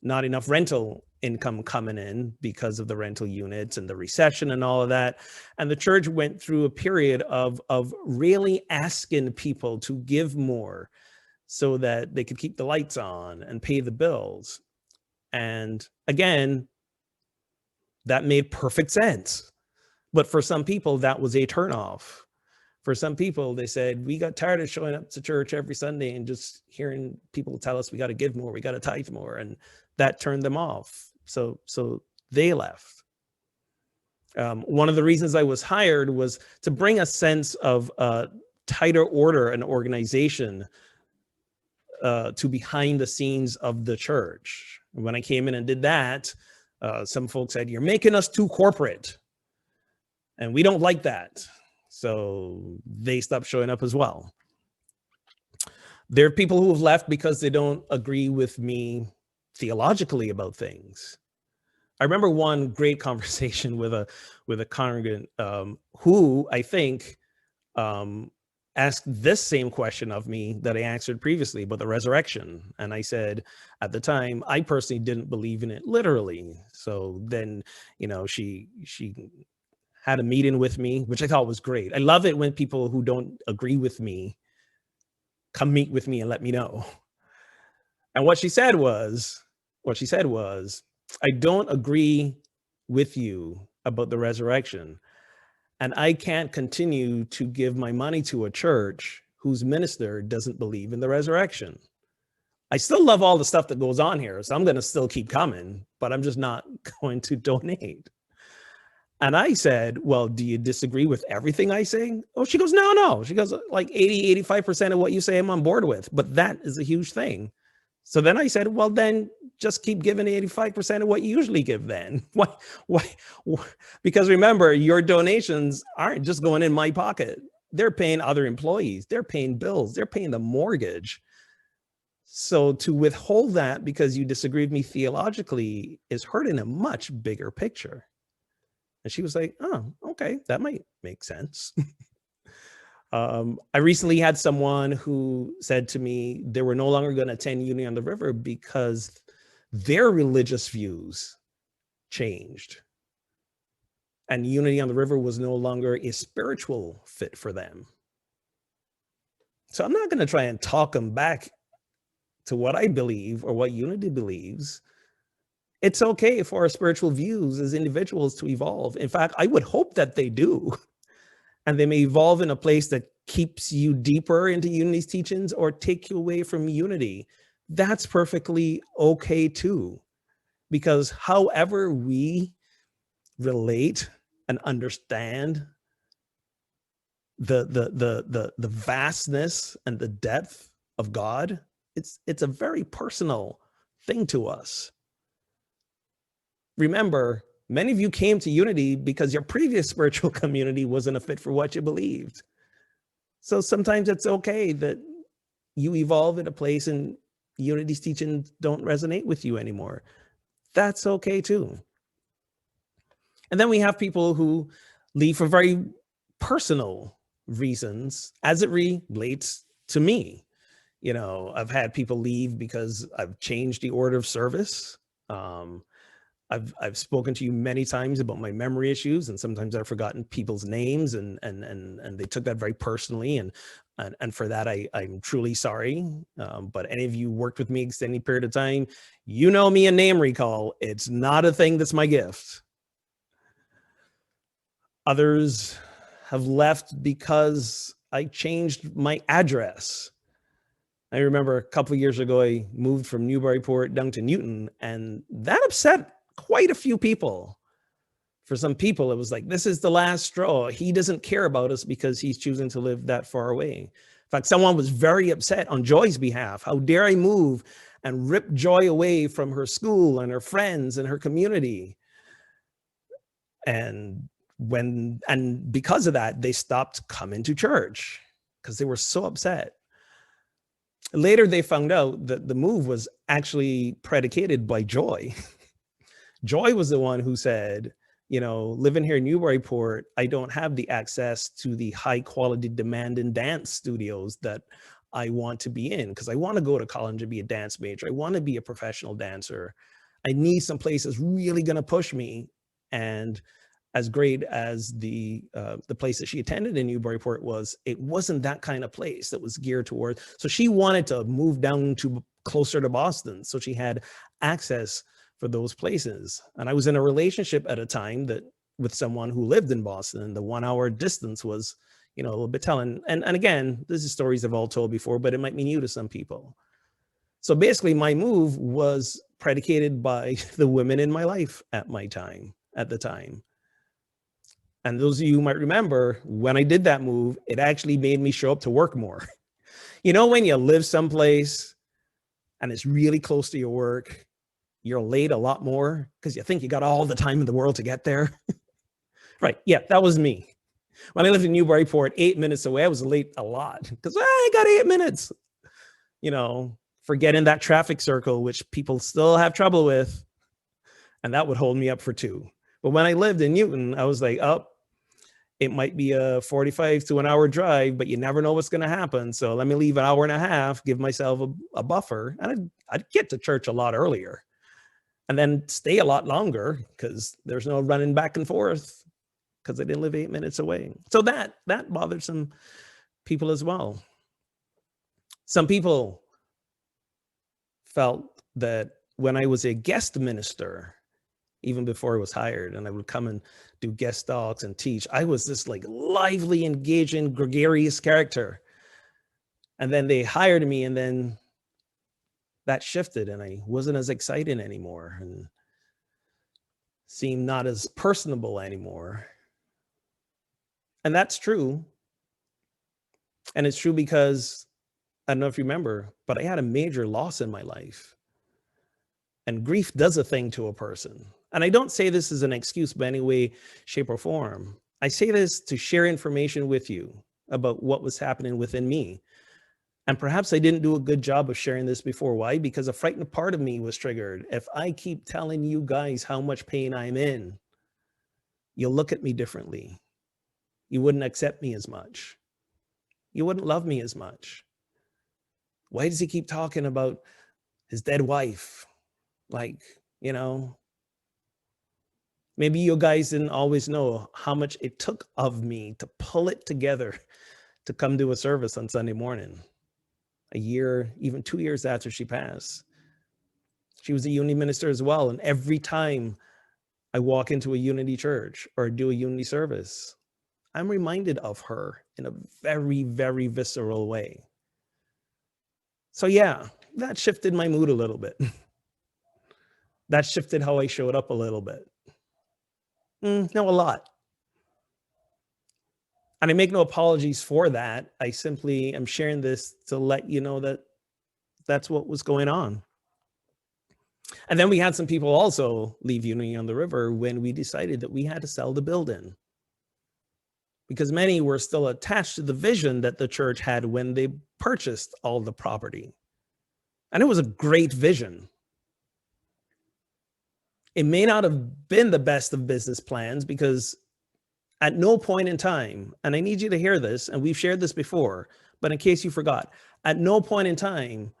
not enough rental income coming in because of the rental units and the recession and all of that. And the church went through a period of really asking people to give more so that they could keep the lights on and pay the bills. And again, that made perfect sense. But for some people, that was a turnoff. For some people, they said, we got tired of showing up to church every Sunday and just hearing people tell us we got to give more, we got to tithe more. And that turned them off. So they left. One of the reasons I was hired was to bring a sense of tighter order and organization to behind the scenes of the church. When I came in and did that, some folks said, you're making us too corporate. And we don't like that. So they stopped showing up as well. There are people who have left because they don't agree with me theologically about things. I remember one great conversation with a congregant who I think asked this same question of me that I answered previously about the resurrection. And I said, at the time, I personally didn't believe in it literally. So then, she had a meeting with me, which I thought was great. I love it when people who don't agree with me come meet with me and let me know. And what she said was, I don't agree with you about the resurrection. And I can't continue to give my money to a church whose minister doesn't believe in the resurrection. I still love all the stuff that goes on here, so I'm going to still keep coming, but I'm just not going to donate. And I said, well, do you disagree with everything I say? Oh, she goes, no. She goes, like 80, 85% of what you say I'm on board with, but that is a huge thing. So then I said, well, then just keep giving 85% of what you usually give then. Why? Because remember, your donations aren't just going in my pocket. They're paying other employees. They're paying bills. They're paying the mortgage. So to withhold that because you disagree with me theologically is hurting a much bigger picture. And she was like, oh, okay, that might make sense. I recently had someone who said to me they were no longer going to attend Unity on the River because their religious views changed. And Unity on the River was no longer a spiritual fit for them. So I'm not going to try and talk them back to what I believe or what Unity believes. It's okay for our spiritual views as individuals to evolve. In fact, I would hope that they do. And they may evolve in a place that keeps you deeper into Unity's teachings or take you away from Unity. That's perfectly okay too. Because however we relate and understand the vastness and the depth of God, it's a very personal thing to us. Remember, many of you came to Unity because your previous spiritual community wasn't a fit for what you believed. So sometimes it's okay that you evolve in a place and Unity's teachings don't resonate with you anymore. That's okay too. And then we have people who leave for very personal reasons as it relates to me. I've had people leave because I've changed the order of service. I've spoken to you many times about my memory issues, and sometimes I've forgotten people's names, and they took that very personally, and for that I'm truly sorry. But any of you worked with me extended period of time, you know me and name recall. It's not a thing that's my gift. Others have left because I changed my address. I remember a couple of years ago, I moved from Newburyport down to Newton, and that upset quite a few people. For some people, it was like, this is the last straw. He doesn't care about us because he's choosing to live that far away. In fact, someone was very upset on Joy's behalf. How dare I move and rip Joy away from her school and her friends and her community? And because of that, they stopped coming to church because they were so upset. Later, they found out that the move was actually predicated by Joy. Joy was the one who said, living here in Newburyport, I don't have the access to the high quality demand in dance studios that I want to be in, because I want to go to college and be a dance major. I want to be a professional dancer. I need some place that's really going to push me. And as great as the place that she attended in Newburyport was, it wasn't that kind of place that was geared towards. So she wanted to move down to closer to Boston, so she had access for those places. And I was in a relationship at a time that with someone who lived in Boston. The 1 hour distance was, a little bit telling. And again, this is stories I've all told before, but it might be new to some people. So basically my move was predicated by the women in my life at the time. And those of you who might remember, when I did that move, it actually made me show up to work more. When you live someplace and it's really close to your work, you're late a lot more because you think you got all the time in the world to get there. Right. Yeah, that was me. When I lived in Newburyport, 8 minutes away, I was late a lot because I got 8 minutes, forgetting that traffic circle, which people still have trouble with. And that would hold me up for 2. But when I lived in Newton, I was like, it might be a 45 to an hour drive, but you never know what's going to happen. So let me leave an hour and a half, give myself a buffer, and I'd get to church a lot earlier and then stay a lot longer because there's no running back and forth because I didn't live 8 minutes away. So that bothered some people as well. Some people felt that when I was a guest minister, even before I was hired, and I would come and do guest talks and teach, I was this like lively, engaging, gregarious character. And then they hired me, and then that shifted and I wasn't as exciting anymore and seemed not as personable anymore. And that's true. And it's true because, I don't know if you remember, but I had a major loss in my life. And grief does a thing to a person. And I don't say this as an excuse by any way, shape, or form. I say this to share information with you about what was happening within me. And perhaps I didn't do a good job of sharing this before. Why? Because a frightened part of me was triggered. If I keep telling you guys how much pain I'm in, you'll look at me differently. You wouldn't accept me as much. You wouldn't love me as much. Why does he keep talking about his dead wife? Like, maybe you guys didn't always know how much it took of me to pull it together to come to a service on Sunday morning. A year, even 2 years after she passed. She was a unity minister as well. And every time I walk into a unity church or do a unity service, I'm reminded of her in a very, very visceral way. So yeah, that shifted my mood a little bit. That shifted how I showed up a little bit. No, a lot. And I make no apologies for that. I simply am sharing this to let you know that that's what was going on. And then we had some people also leave Unity on the River when we decided that we had to sell the building, because many were still attached to the vision that the church had when they purchased all the property. And it was a great vision. It may not have been the best of business plans, because at no point in time, and I need you to hear this, and we've shared this before, but in case you forgot, at no point in time,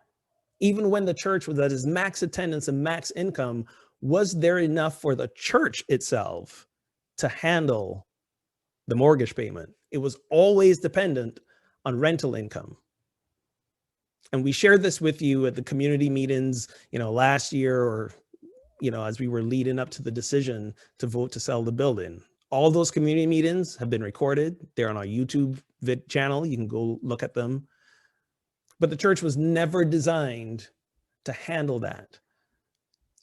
even when the church was at its max attendance and max income, was there enough for the church itself to handle the mortgage payment. It was always dependent on rental income. And we shared this with you at the community meetings, last year, or, as we were leading up to the decision to vote to sell the building. All those community meetings have been recorded. They're on our YouTube channel. You can go look at them. But the church was never designed to handle that.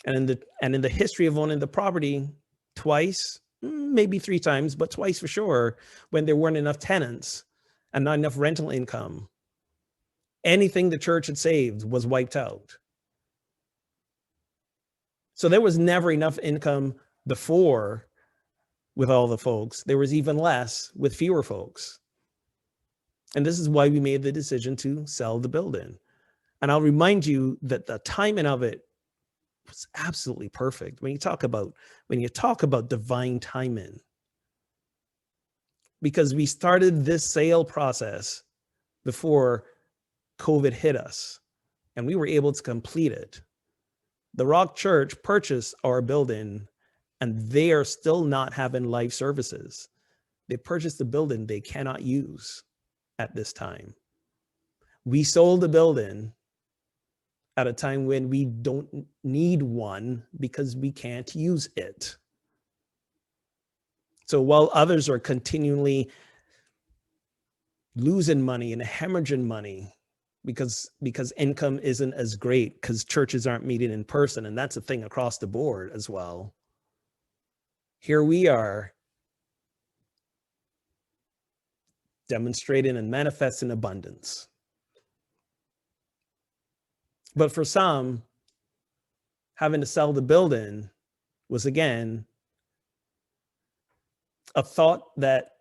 And in the history of owning the property, twice, maybe 3 times, but twice for sure, when there weren't enough tenants and not enough rental income, anything the church had saved was wiped out. So there was never enough income before with all the folks. There was even less with fewer folks. And this is why we made the decision to sell the building. And I'll remind you that the timing of it was absolutely perfect. When you talk about divine timing, because we started this sale process before COVID hit us, and we were able to complete it. The Rock Church purchased our building, and they are still not having live services. They purchased the building they cannot use at this time. We sold the building at a time when we don't need one because we can't use it. So while others are continually losing money and hemorrhaging money because income isn't as great, because churches aren't meeting in person, and that's a thing across the board as well, here we are demonstrating and manifesting abundance. But for some, having to sell the building was, again, a thought that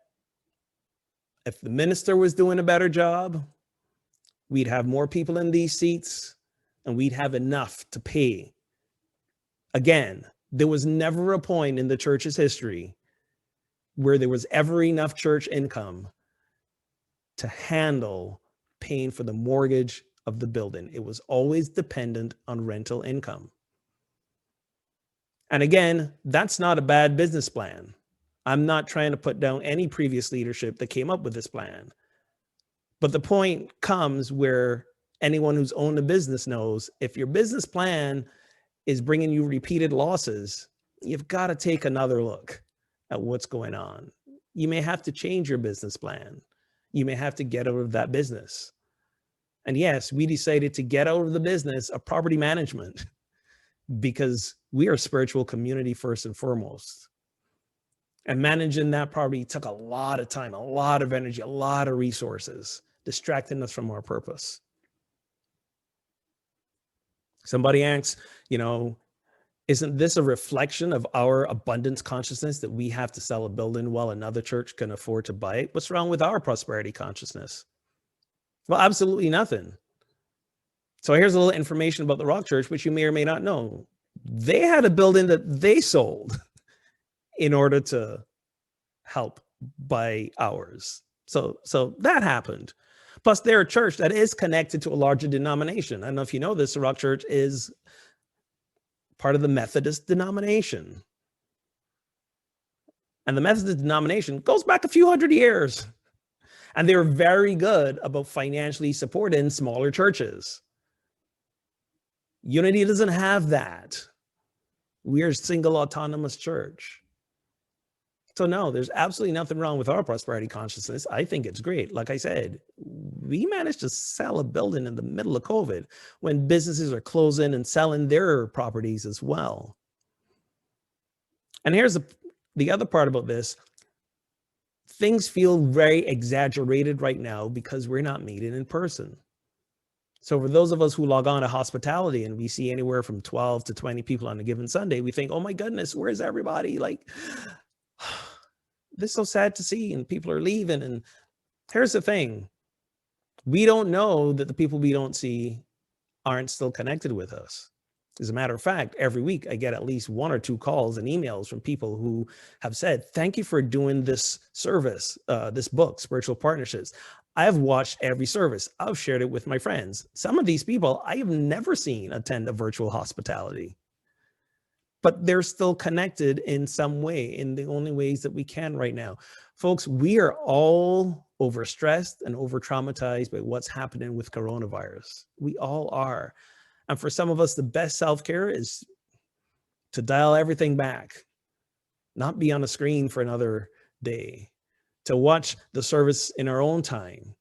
if the minister was doing a better job, we'd have more people in these seats and we'd have enough to pay. Again, there was never a point in the church's history where there was ever enough church income to handle paying for the mortgage of the building. It was always dependent on rental income. And again, that's not a bad business plan. I'm not trying to put down any previous leadership that came up with this plan. But the point comes where anyone who's owned a business knows if your business plan is bringing you repeated losses, you've got to take another look at what's going on. You may have to change your business plan. You may have to get out of that business. And yes, we decided to get out of the business of property management because we are a spiritual community first and foremost. And managing that property took a lot of time, a lot of energy, a lot of resources, distracting us from our purpose. Somebody asks, isn't this a reflection of our abundance consciousness that we have to sell a building while another church can afford to buy it? What's wrong with our prosperity consciousness? Well, absolutely nothing. So here's a little information about the Rock Church, which you may or may not know. They had a building that they sold in order to help buy ours. So that happened. Plus, they're a church that is connected to a larger denomination. I don't know if you know this, the Rock Church is part of the Methodist denomination. And the Methodist denomination goes back a few hundred years. And they're very good about financially supporting smaller churches. Unity doesn't have that. We're a single autonomous church. So no, there's absolutely nothing wrong with our prosperity consciousness. I think it's great. Like I said, we managed to sell a building in the middle of COVID when businesses are closing and selling their properties as well. And here's the other part about this. Things feel very exaggerated right now because we're not meeting in person. So for those of us who log on to hospitality and we see anywhere from 12 to 20 people on a given Sunday, we think, oh my goodness, where's everybody? Like, this is so sad to see, and people are leaving. And here's the thing. We don't know that the people we don't see aren't still connected with us. As a matter of fact, every week I get at least 1 or 2 calls and emails from people who have said, thank you for doing this service, this book, Spiritual Partnerships. I've watched every service. I've shared it with my friends. Some of these people I have never seen attend a virtual hospitality, but they're still connected in some way, in the only ways that we can right now. Folks, we are all overstressed and over-traumatized by what's happening with coronavirus. We all are. And for some of us, the best self-care is to dial everything back, not be on a screen for another day, to watch the service in our own time.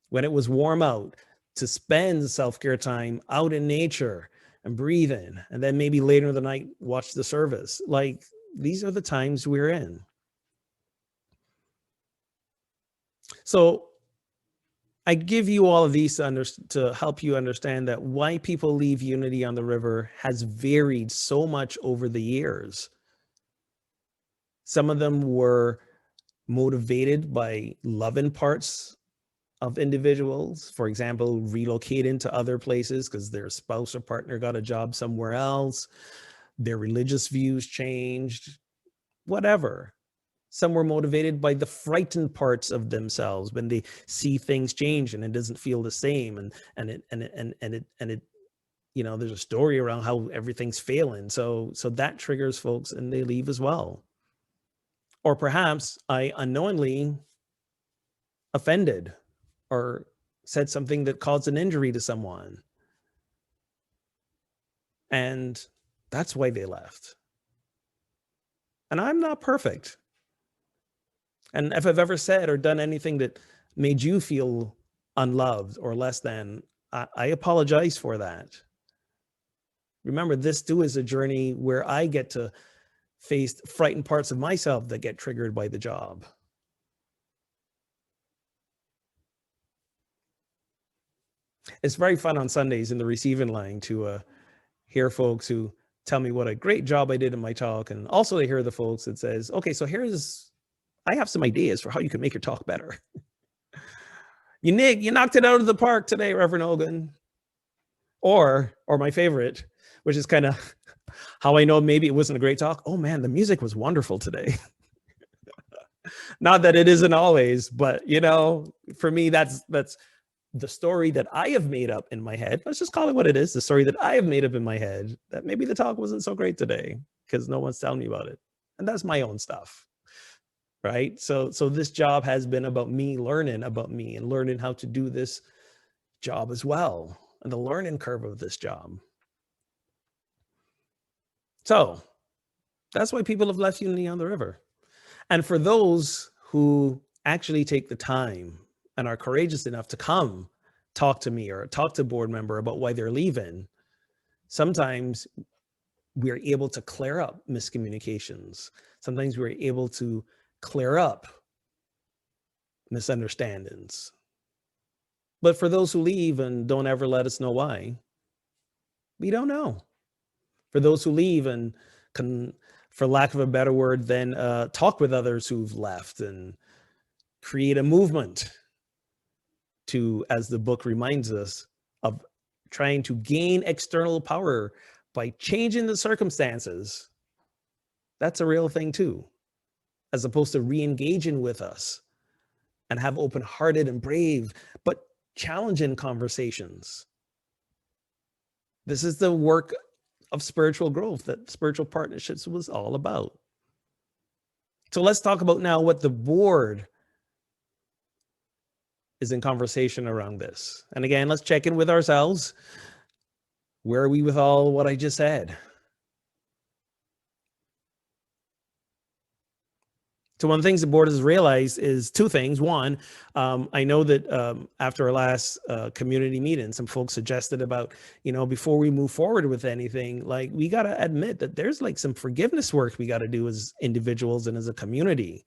When it was warm out, to spend self-care time out in nature and breathe in, and then maybe later in the night, watch the service. Like, these are the times we're in. So I give you all of these to help you understand that why people leave Unity on the River has varied so much over the years. Some of them were motivated by loving parts of individuals, for example, relocating to other places because their spouse or partner got a job somewhere else, their religious views changed, whatever. Some were motivated by the frightened parts of themselves when they see things change and it doesn't feel the same, and it there's a story around how everything's failing. So that triggers folks and they leave as well. Or perhaps I unknowingly offended or said something that caused an injury to someone, and that's why they left. And I'm not perfect. And if I've ever said or done anything that made you feel unloved or less than, I apologize for that. Remember, this too is a journey where I get to face frightened parts of myself that get triggered by the job. It's very fun on Sundays in the receiving line to hear folks who tell me what a great job I did in my talk. And also to hear the folks that says, okay, so I have some ideas for how you can make your talk better. You knocked it out of the park today, Reverend Ogun. Or my favorite, which is kind of how I know maybe it wasn't a great talk. Oh man, the music was wonderful today. Not that it isn't always, but for me, that's the story that I have made up in my head. Let's just call it what it is. The story that I have made up in my head, that maybe the talk wasn't so great today because no one's telling me about it. And that's my own stuff. Right. So this job has been about me learning about me and learning how to do this job as well, and the learning curve of this job. So that's why people have left Unity on the River. And for those who actually take the time and are courageous enough to come talk to me or talk to a board member about why they're leaving, sometimes we're able to clear up miscommunications. Sometimes we're able to clear up misunderstandings. But for those who leave and don't ever let us know why, we don't know. For those who leave and can, for lack of a better word, then talk with others who've left and create a movement to, as the book reminds us, of trying to gain external power by changing the circumstances. That's a real thing too, as opposed to re-engaging with us and have open-hearted and brave, but challenging conversations. This is the work of spiritual growth that spiritual partnerships was all about. So let's talk about now what the board is in conversation around this. And again, let's check in with ourselves. Where are we with all what I just said? So one of the things the board has realized is two things. One, I know that after our last community meeting, some folks suggested about, before we move forward with anything, like we got to admit that there's like some forgiveness work we got to do as individuals and as a community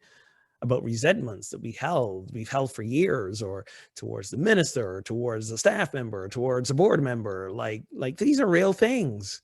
about resentments that we've held for years, or towards the minister, or towards the staff member, or towards a board member. Like these are real things.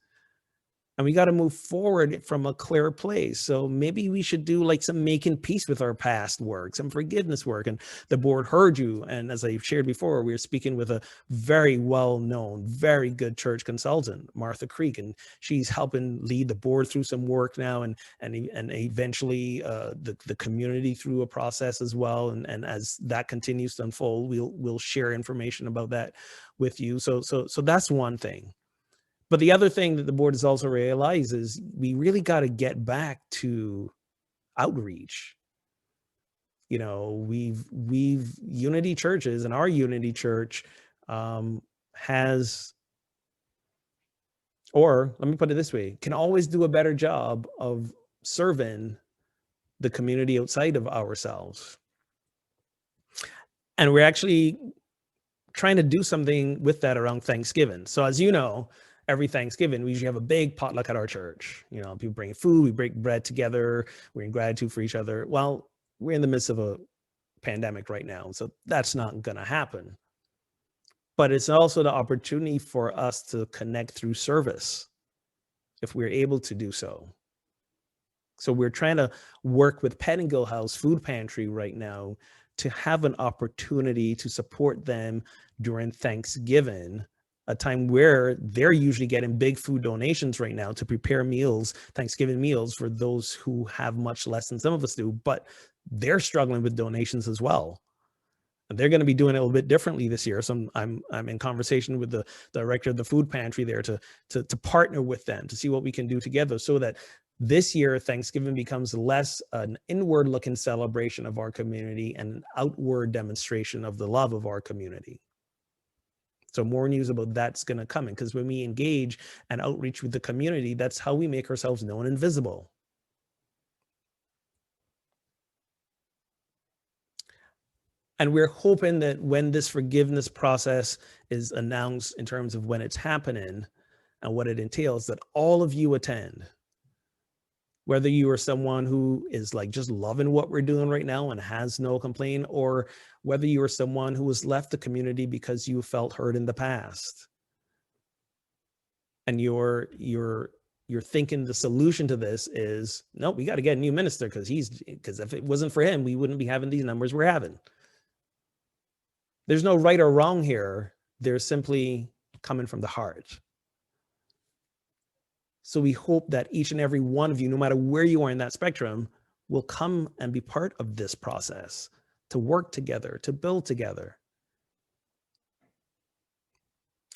And we got to move forward from a clear place. So maybe we should do like some making peace with our past work, some forgiveness work. And the board heard you. And as I shared before, we were speaking with a very well-known, very good church consultant, Martha Creek, and she's helping lead the board through some work now, and eventually the community through a process as well. And as that continues to unfold, we'll share information about that with you. So that's one thing. But the other thing that the board has also realized is we really got to get back to outreach. We've Unity churches, and our Unity church has, or let me put it this way, can always do a better job of serving the community outside of ourselves. And we're actually trying to do something with that around Thanksgiving. So as you know, every Thanksgiving, we usually have a big potluck at our church. People bring food, we break bread together, we're in gratitude for each other. Well, we're in the midst of a pandemic right now, so that's not going to happen. But it's also the opportunity for us to connect through service, if we're able to do so. So we're trying to work with Pettingill House Food Pantry right now to have an opportunity to support them during Thanksgiving, a time where they're usually getting big food donations right now to prepare meals, Thanksgiving meals for those who have much less than some of us do, but they're struggling with donations as well. And they're going to be doing it a little bit differently this year. So I'm in conversation with the director of the food pantry there to partner with them to see what we can do together so that this year Thanksgiving becomes less an inward looking celebration of our community and an outward demonstration of the love of our community. So more news about that's going to come in, because when we engage and outreach with the community, that's how we make ourselves known and visible. And we're hoping that when this forgiveness process is announced in terms of when it's happening and what it entails, that all of you attend. Whether you are someone who is like just loving what we're doing right now and has no complaint, or whether you are someone who has left the community because you felt hurt in the past. And you're thinking the solution to this is, no, we got to get a new minister because if it wasn't for him, we wouldn't be having these numbers we're having. There's no right or wrong here. They're simply coming from the heart. So we hope that each and every one of you, no matter where you are in that spectrum, will come and be part of this process, to work together, to build together.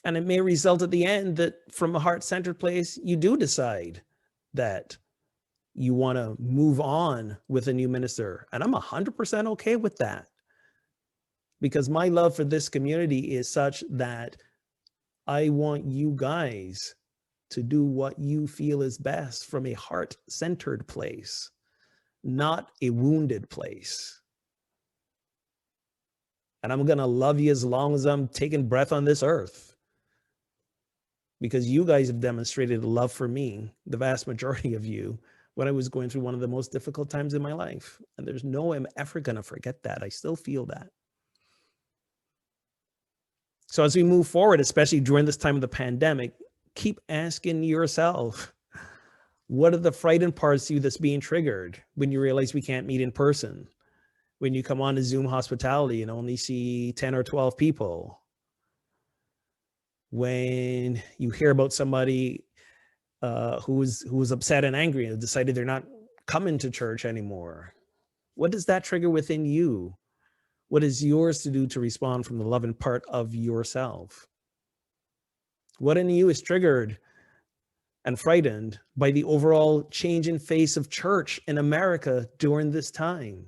And it may result at the end that from a heart-centered place, you do decide that you want to move on with a new minister. And I'm 100% okay with that. Because my love for this community is such that I want you guys to do what you feel is best from a heart-centered place, not a wounded place. And I'm going to love you as long as I'm taking breath on this earth, because you guys have demonstrated love for me, the vast majority of you, when I was going through one of the most difficult times in my life. And there's no way I'm ever going to forget that. I still feel that. So as we move forward, especially during this time of the pandemic, keep asking yourself, what are the frightened parts of you that's being triggered when you realize we can't meet in person? When you come on to Zoom hospitality and only see 10 or 12 people? When you hear about somebody who was upset and angry and decided they're not coming to church anymore? What does that trigger within you? What is yours to do to respond from the loving part of yourself? What in you is triggered and frightened by the overall change in face of church in America during this time?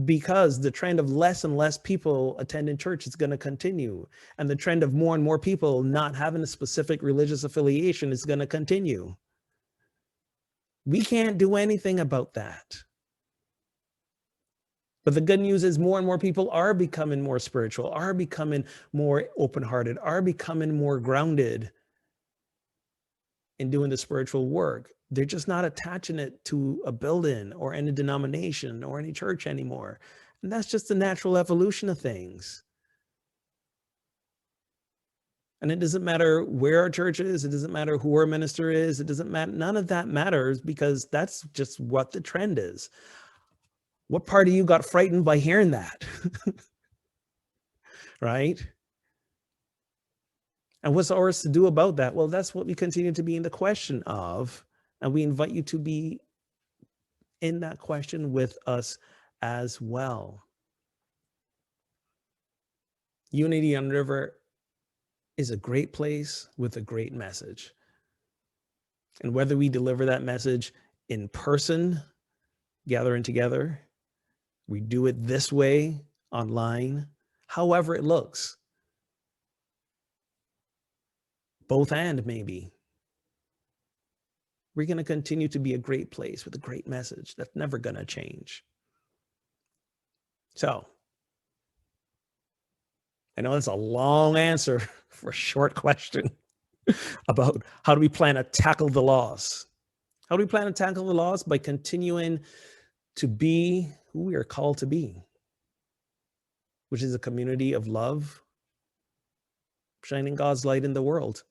Because the trend of less and less people attending church is going to continue. And the trend of more and more people not having a specific religious affiliation is going to continue. We can't do anything about that. But the good news is more and more people are becoming more spiritual, are becoming more open-hearted, are becoming more grounded in doing the spiritual work. They're just not attaching it to a building or any denomination or any church anymore. And that's just the natural evolution of things. And it doesn't matter where our church is. It doesn't matter who our minister is. It doesn't matter. None of that matters, because that's just what the trend is. What part of you got frightened by hearing that? Right? And what's ours to do about that? Well, that's what we continue to be in the question of. And we invite you to be in that question with us as well. Unity on River is a great place with a great message. And whether we deliver that message in person, gathering together, we do it this way, online, however it looks. Both and maybe. We're going to continue to be a great place with a great message that's never going to change. So, I know that's a long answer for a short question about how do we plan to tackle the loss. How do we plan to tackle the loss? By continuing to be who we are called to be, which is a community of love, shining God's light in the world.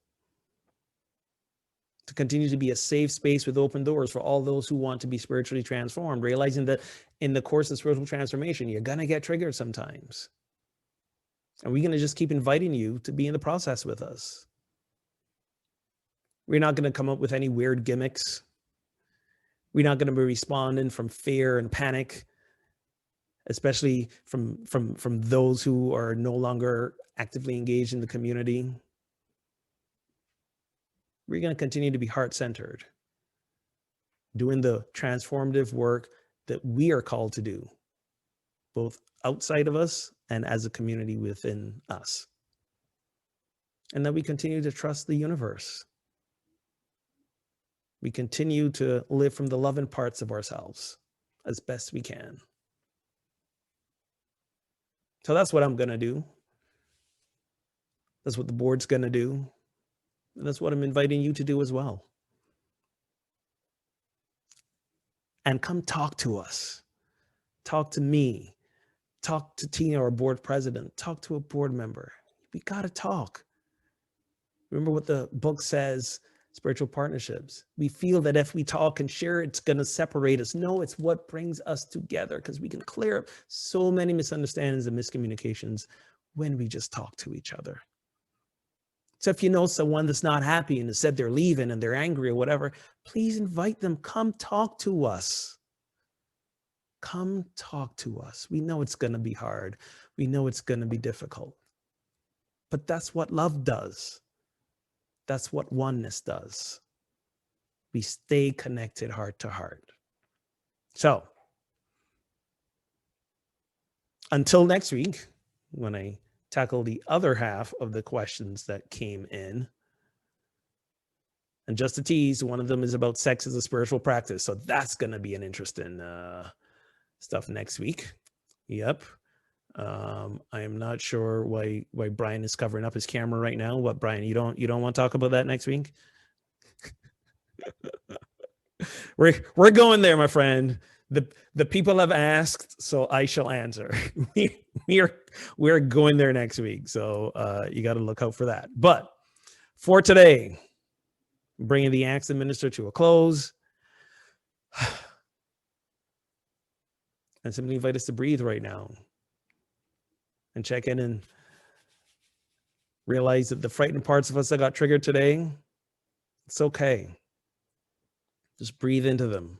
to continue to be a safe space with open doors for all those who want to be spiritually transformed, realizing that in the course of spiritual transformation, you're going to get triggered sometimes. And we're going to just keep inviting you to be in the process with us. We're not going to come up with any weird gimmicks. We're not going to be responding from fear and panic, especially from those who are no longer actively engaged in the community. We're going to continue to be heart-centered, doing the transformative work that we are called to do, both outside of us and as a community within us. And that we continue to trust the universe. We continue to live from the loving parts of ourselves as best we can. So that's what I'm going to do. That's what the board's going to do. And that's what I'm inviting you to do as well. And come talk to us. Talk to me. Talk to Tina, our board president. Talk to a board member. We got to talk. Remember what the book says, spiritual partnerships. We feel that if we talk and share, it's going to separate us. No, it's what brings us together, because we can clear up so many misunderstandings and miscommunications when we just talk to each other. So if you know someone that's not happy and has said they're leaving and they're angry or whatever, please invite them. Come talk to us. Come talk to us. We know it's going to be hard. We know it's going to be difficult. But that's what love does. That's what oneness does. We stay connected heart to heart. So, until next week, when I tackle the other half of the questions that came in. And just to tease, one of them is about sex as a spiritual practice. So that's going to be an interesting stuff next week. Yep. I am not sure why Brian is covering up his camera right now. What, Brian, you don't want to talk about that next week? We're going there, my friend. The people have asked, so I shall answer. We're going there next week, so you got to look out for that. But for today, bringing the Acts of Minister to a close, and simply invite us to breathe right now and check in and realize that the frightened parts of us that got triggered today, it's okay. Just breathe into them.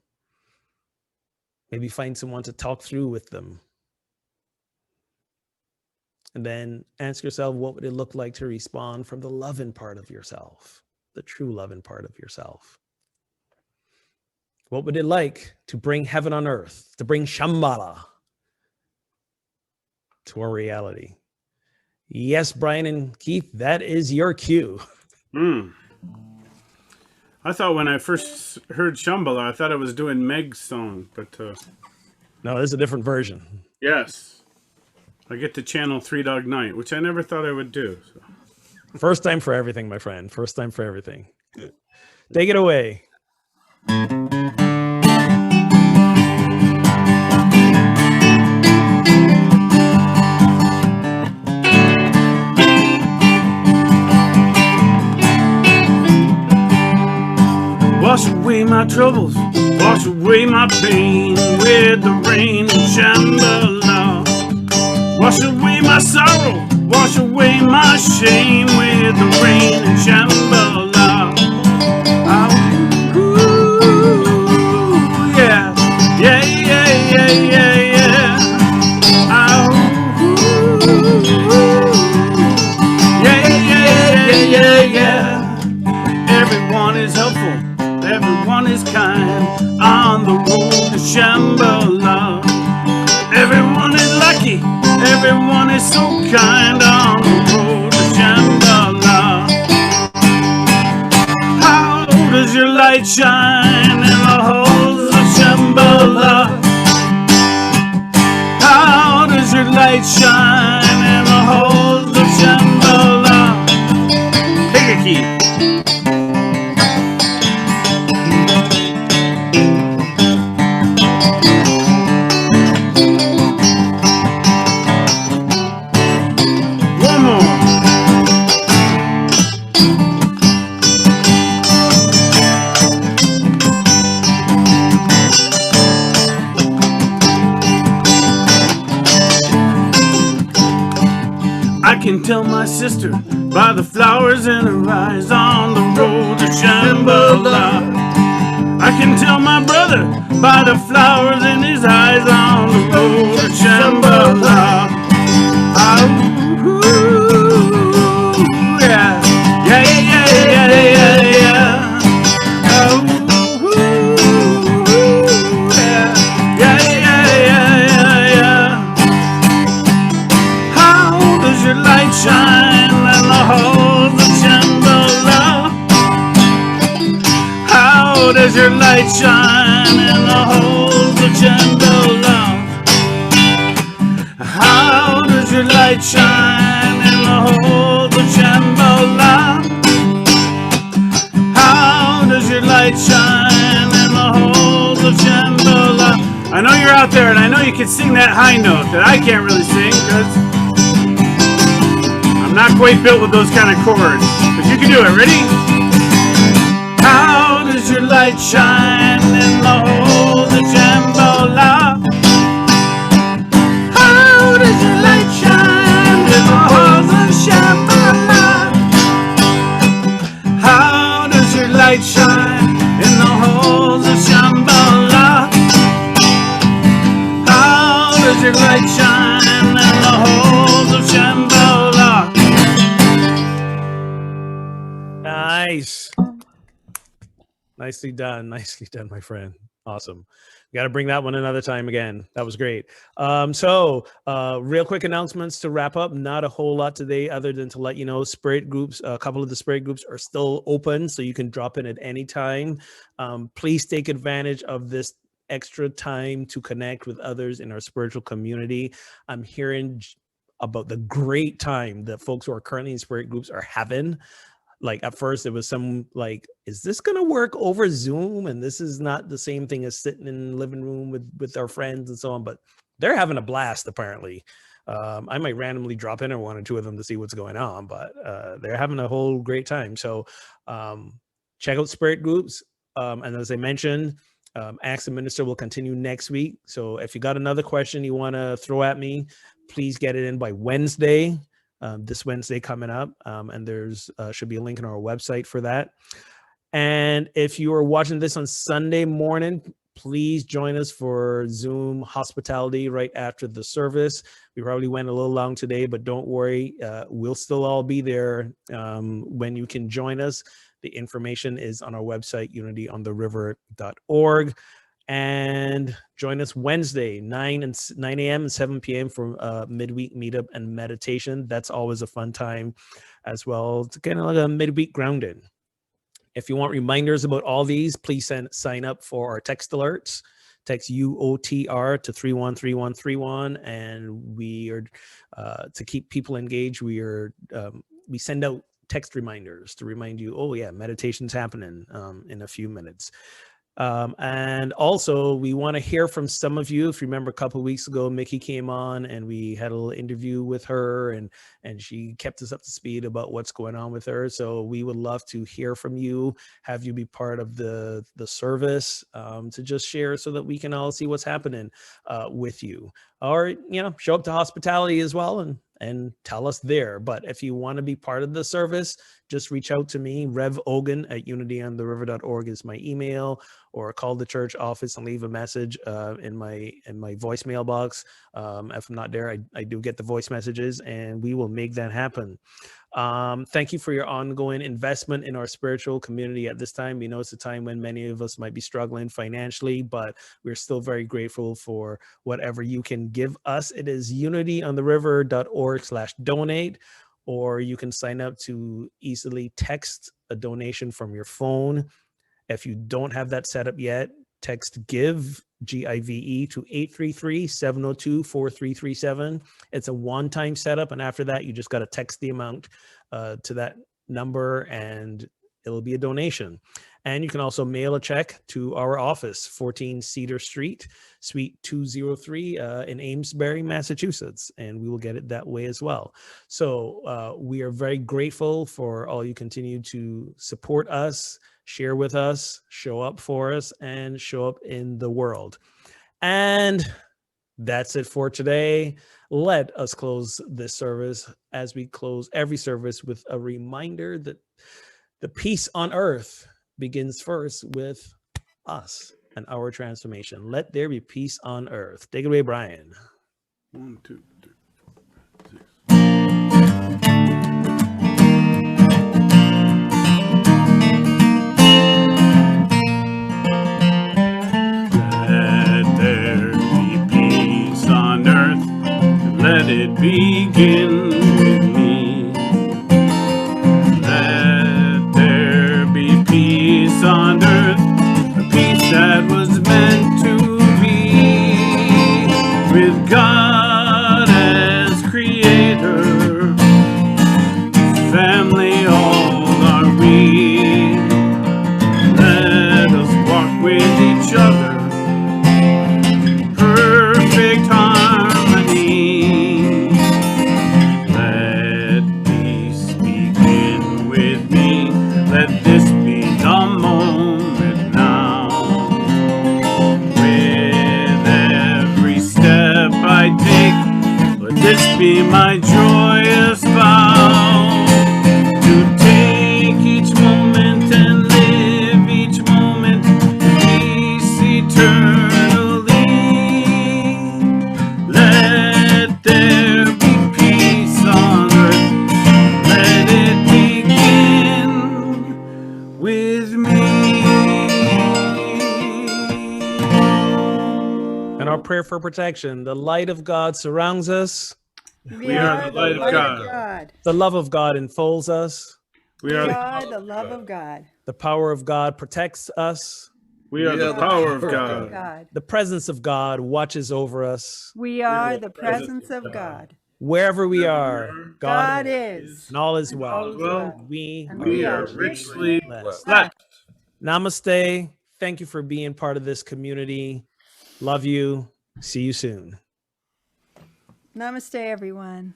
Maybe find someone to talk through with them. And then ask yourself, what would it look like to respond from the loving part of yourself, the true loving part of yourself? What would it like to bring heaven on earth, to bring Shambhala to our reality? Yes, Brian and Keith, that is your cue. I thought when I first heard Shambhala, I thought I was doing Meg's song, but no, this is a different version. Yes, I get to channel Three Dog Night, which I never thought I would do. So. First time for everything, my friend. First time for everything. Take it away. Wash away my troubles, wash away my pain with the rain and Shambhala. Wash away my sorrow, wash away my shame with the rain and Shambhala. Ooh, yeah, yeah, yeah, yeah, yeah, yeah. Ooh, yeah, yeah, yeah, yeah, yeah. Everyone is helpful. Everyone is kind on the road to Shambhala. Everyone is lucky. Everyone is so kind on the road to Shambhala. How does your light shine in the halls of Shambhala? How does your light shine in the halls of Shambhala? Take a key. can tell my sister by the flowers in her eyes on the road to Shambhala. I can tell my brother by the flowers in his eyes on the road to Shambhala. Yeah, yeah, yeah, yeah, yeah, yeah. Yeah, yeah, yeah, yeah, yeah. How does your light shine in the halls of Shambhala? How does your light shine in the halls of Shambhala? How does your light shine in the halls of Shambhala? How does your light shine in the halls of Shambhala? I know you're out there and I know you can sing that high note that I can't really sing because I'm not quite built with those kind of chords. But you can do it. Ready? How does your light shine in the halls of Shambhala? How does your light shine in the halls of Shambhala? How does your light shine in the halls of Shambhala? How does your light shine in the halls of Shambhala? Nice. Nicely done, my friend. Awesome. We got to bring that one another time again. That was great. Real quick announcements to wrap up. Not a whole lot today other than to let you know spirit groups, a couple of the spirit groups are still open, so you can drop in at any time. Please take advantage of this extra time to connect with others in our spiritual community. I'm hearing about the great time that folks who are currently in spirit groups are having. Like at first it was some like, is this going to work over Zoom? And this is not the same thing as sitting in the living room with our friends and so on, but they're having a blast apparently. I might randomly drop in on one or two of them to see what's going on, but they're having a whole great time. So check out spirit groups. And as I mentioned, Ask the Minister will continue next week. So if you got another question you want to throw at me, please get it in by Wednesday. This Wednesday coming up, and there's should be a link on our website for that. And if you are watching this on Sunday morning, please join us for Zoom hospitality right after the service. We probably went a little long today, but don't worry, we'll still all be there when you can join us. The information is on our website, unityontheriver.org. And join us Wednesday, 9 a.m. and 7 p.m. for midweek meetup and meditation. That's always a fun time as well. It's kind of like a midweek grounding. If you want reminders about all these, please sign up for our text alerts. Text UOTR to 313131, and we are to keep people engaged. We send out text reminders to remind you, oh yeah, meditation's happening in a few minutes. And also we want to hear from some of you. If you remember a couple of weeks ago, Mickey came on and we had a little interview with her, and she kept us up to speed about what's going on with her. So we would love to hear from you, have you be part of the service, to just share so that we can all see what's happening with you, or show up to hospitality as well and tell us there. But if you want to be part of the service, just reach out to me. Rev Ogun at unityontheriver.org is my email, or call the church office and leave a message in my voicemail box. If I'm not there, I do get the voice messages, and we will make that happen. Thank you for your ongoing investment in our spiritual community at this time. We know it's a time when many of us might be struggling financially, but we're still very grateful for whatever you can give us. It is unityontheriver.org/donate, or you can sign up to easily text a donation from your phone. If you don't have that set up yet, text GIVE, GIVE, to 833-702-4337. It's a one-time setup, and after that, you just got to text the amount to that number, and it'll be a donation. And you can also mail a check to our office, 14 Cedar Street, Suite 203 in Amesbury, Massachusetts, and we will get it that way as well. So we are very grateful for all you continue to support us, share with us, show up for us, and show up in the world. And That's it for today. Let us close this service as we close every service with a reminder that the peace on earth begins first with us and our transformation. Let there be peace on earth. Take it away, Brian. 1, 2, 3, 4, 5, 6. Let there be peace on earth. Let it begin with me. Let there be peace on earth, a peace that was meant to be, with God as creator, family all are we. Let us walk with each other, perfect harmony. Let peace begin with me. Let this be the moment now. With every step I take, let this be my joyous vow, to take each moment and live each moment in peace eternally. Let there be peace on earth. Let it begin with me. And our prayer for protection. The light of God surrounds us. We are the light of God. The love of God enfolds us. We We are are the love of God. The power of God protects us. we are the power of Love God. of God. The presence of God watches over us. We are the presence of God. Wherever we are, God God is. and all is and well. all is well. We And We are are richly blessed. blessed. Namaste. Thank you for being part of this community. Love you. See you soon. Namaste, everyone.